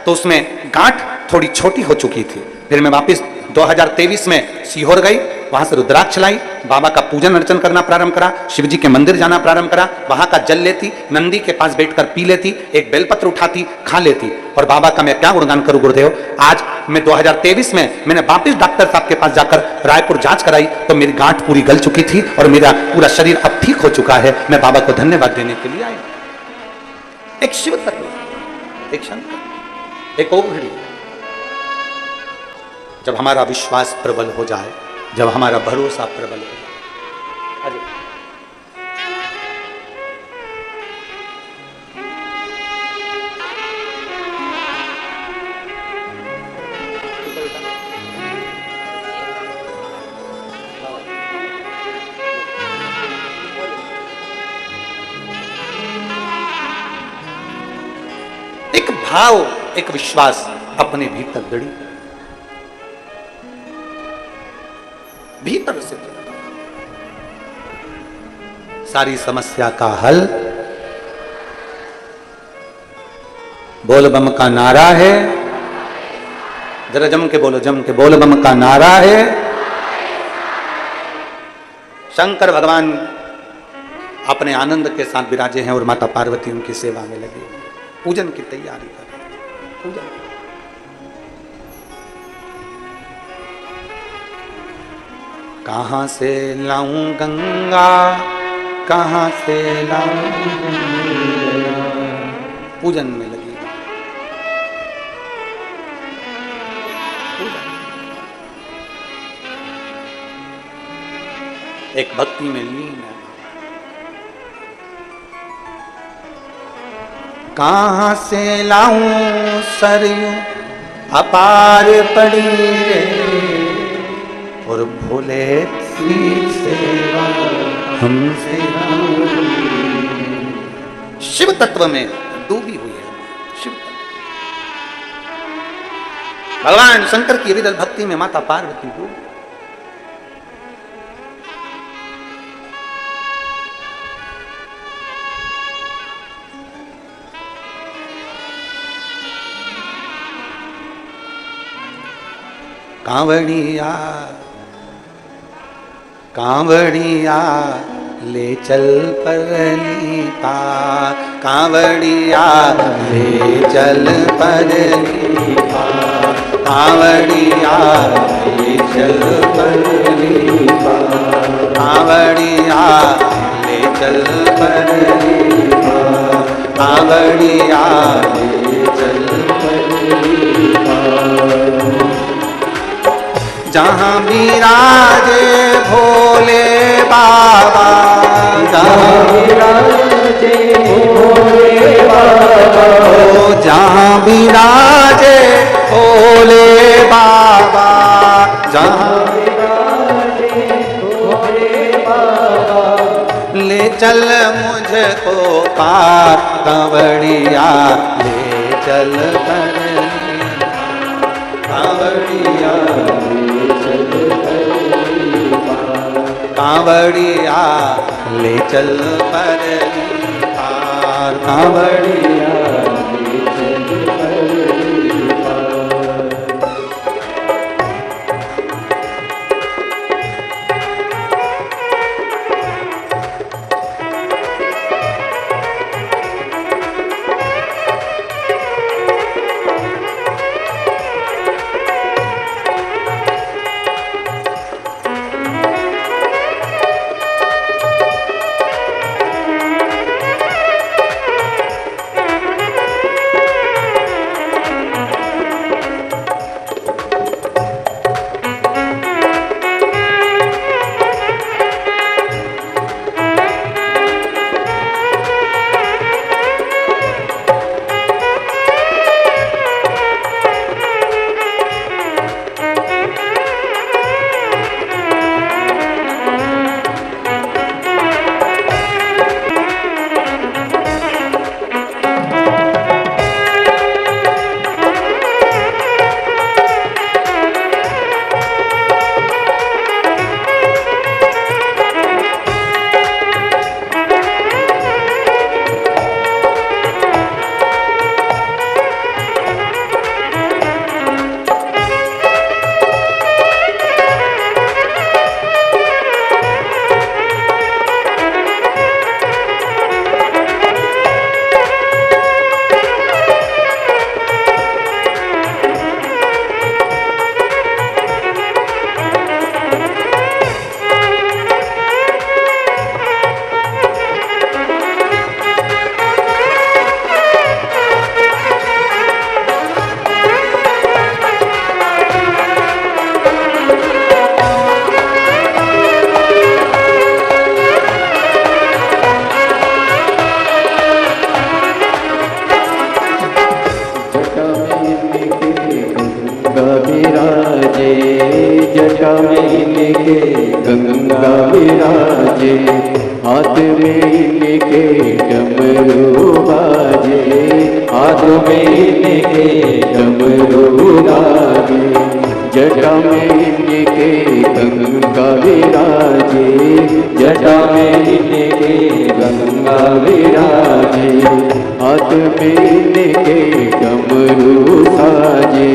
तो उसमें गांठ थोड़ी छोटी हो चुकी थी। फिर मैं वापस 2023 में सीहोर गई, वहां से रुद्राक्ष लाई, बाबा का पूजन अर्चन करना प्रारंभ करा, शिव जी के मंदिर जाना प्रारंभ करा, वहां का जल लेती, नंदी के पास बैठकर पी लेती, एक बेलपत्र उठाती, खा लेती, और बाबा का मैं क्या गुणगान करूं गुरुदेव। आज मैं 2023 में मैंने वापस डॉक्टर साहब के पास जाकर रायपुर जांच कराई तो मेरी गांठ पूरी गल चुकी थी और मेरा पूरा शरीर अब ठीक हो चुका है। मैं बाबा को धन्यवाद देने के लिए आई। एक शिव तत्व, एक शंकर, एक ओघड़ी। जब हमारा विश्वास प्रबल हो जाए, जब हमारा भरोसा प्रबल हो जाए। अरे एक भाव, एक विश्वास अपने भीतर दृढ़, भीतर से सारी समस्या का हल बोल बम का नारा है। जरा जम के बोलो, जम के बोल बम का नारा है। शंकर भगवान अपने आनंद के साथ विराजे हैं और माता पार्वती उनकी सेवा में लगी, पूजन की तैयारी कर रहे हैं। पूजन कहां से लाऊं गंगा, कहां से लाऊं, पूजन में लगी। एक भक्ति में लीन है। कहां से लाऊं सरयू अपार पड़ी रे, और भोले सेवा हमसे शिव तत्व में डूबी हुई है। शिव तत्व, भगवान शंकर की विरल भक्ति में माता पार्वती डूबी। कांवड़िया कांवड़िया ले चल परली पार, कांवड़िया ले चल परली पार, कांवड़िया ले चल परली पार, कांवड़िया ले चल परली पार, कांवड़िया ले चल परली पार। जहाँ विराजे भोले बाबा, जहाँ विराजे भोले बाबा, जहाँ विराजे भोले बाबा, जहाँ विराजे भोले बाबा, ले चल मुझको पार, कांवड़िया ले चल परली, कांवड़िया कांवड़िया ले चल परली पार, कांवड़िया ले चल परली पार। जटा में लेके गंगा विराजे, हाथ में लेके डमरू बाजे, हाथ में इनके डमरू लागे, जटा में इनके गंगा विराजे, जटा में इनके गंगा विराजे, हाथ में इनके डमरू साजे,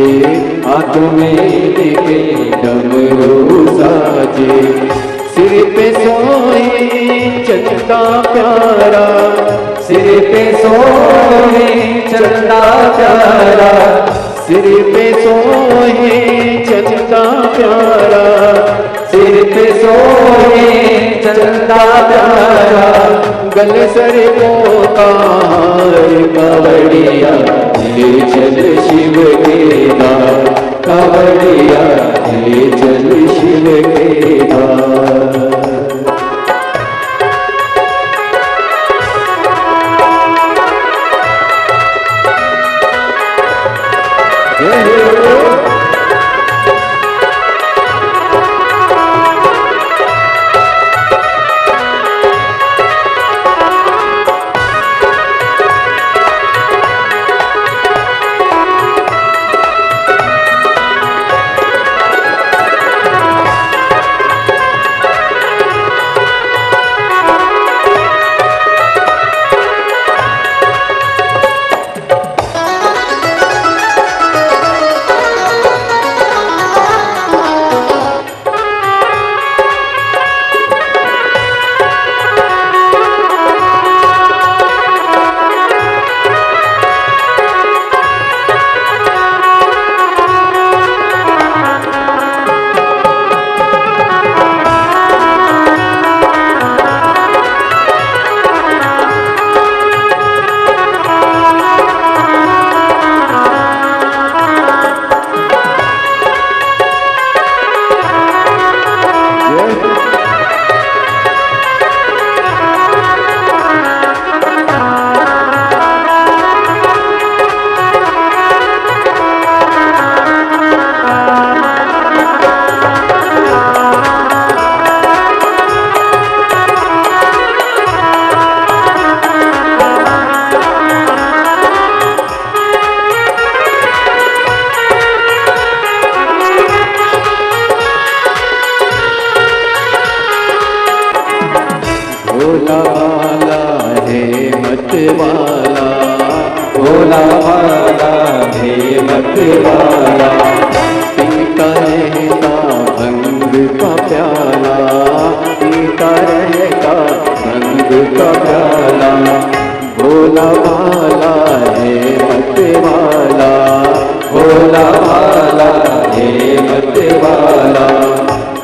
हाथ में इनके डमरू साजे, सिर पे सोए चंदा प्यारा, सिर पे सोए चंदा प्यारा, सिर पे सोए चंदा प्यारा, सिर पे सोए चंदा प्यारा, गल सर को हार कावड़िया ले चल शिव के द्वार, कावड़िया ले चल शिव के द्वार। भोला भाला है मत वाला, भोला भाला है मत वाला, पीता रहता भंग का प्याला, पीता रहता भंग का प्याला, भोला भाला है मत वाला, भोला भाला है मत वाला,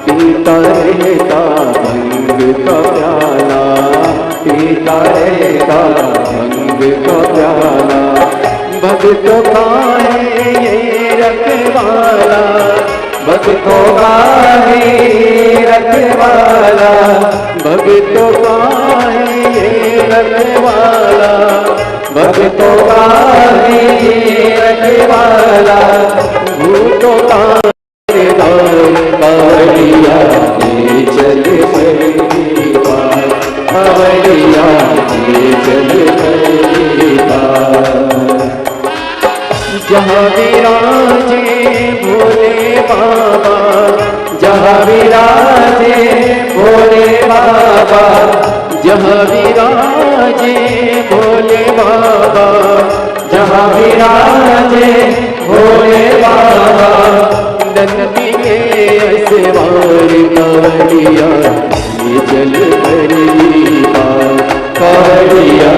पीता रहता भंग का प्याला, पीता रहता भंग का प्याला, भक्तों का है ये रखवाला, भक्तों का है ये रखवाला, भक्तों का है ये रखवाला, भक्तों का है ये रखवाला, भूतों का कावड़िया ले चल पहली बार, कावड़िया ले चल पहली बार। जहाँ विराजे भोले बाबा, जहाँ विराजे भोले बाबा, जहाँ विराजे भोले बाबा, जहाँ विराजे भोले बाबा, नंदी के असवार कावड़िया ये चल पहली बार, कावड़िया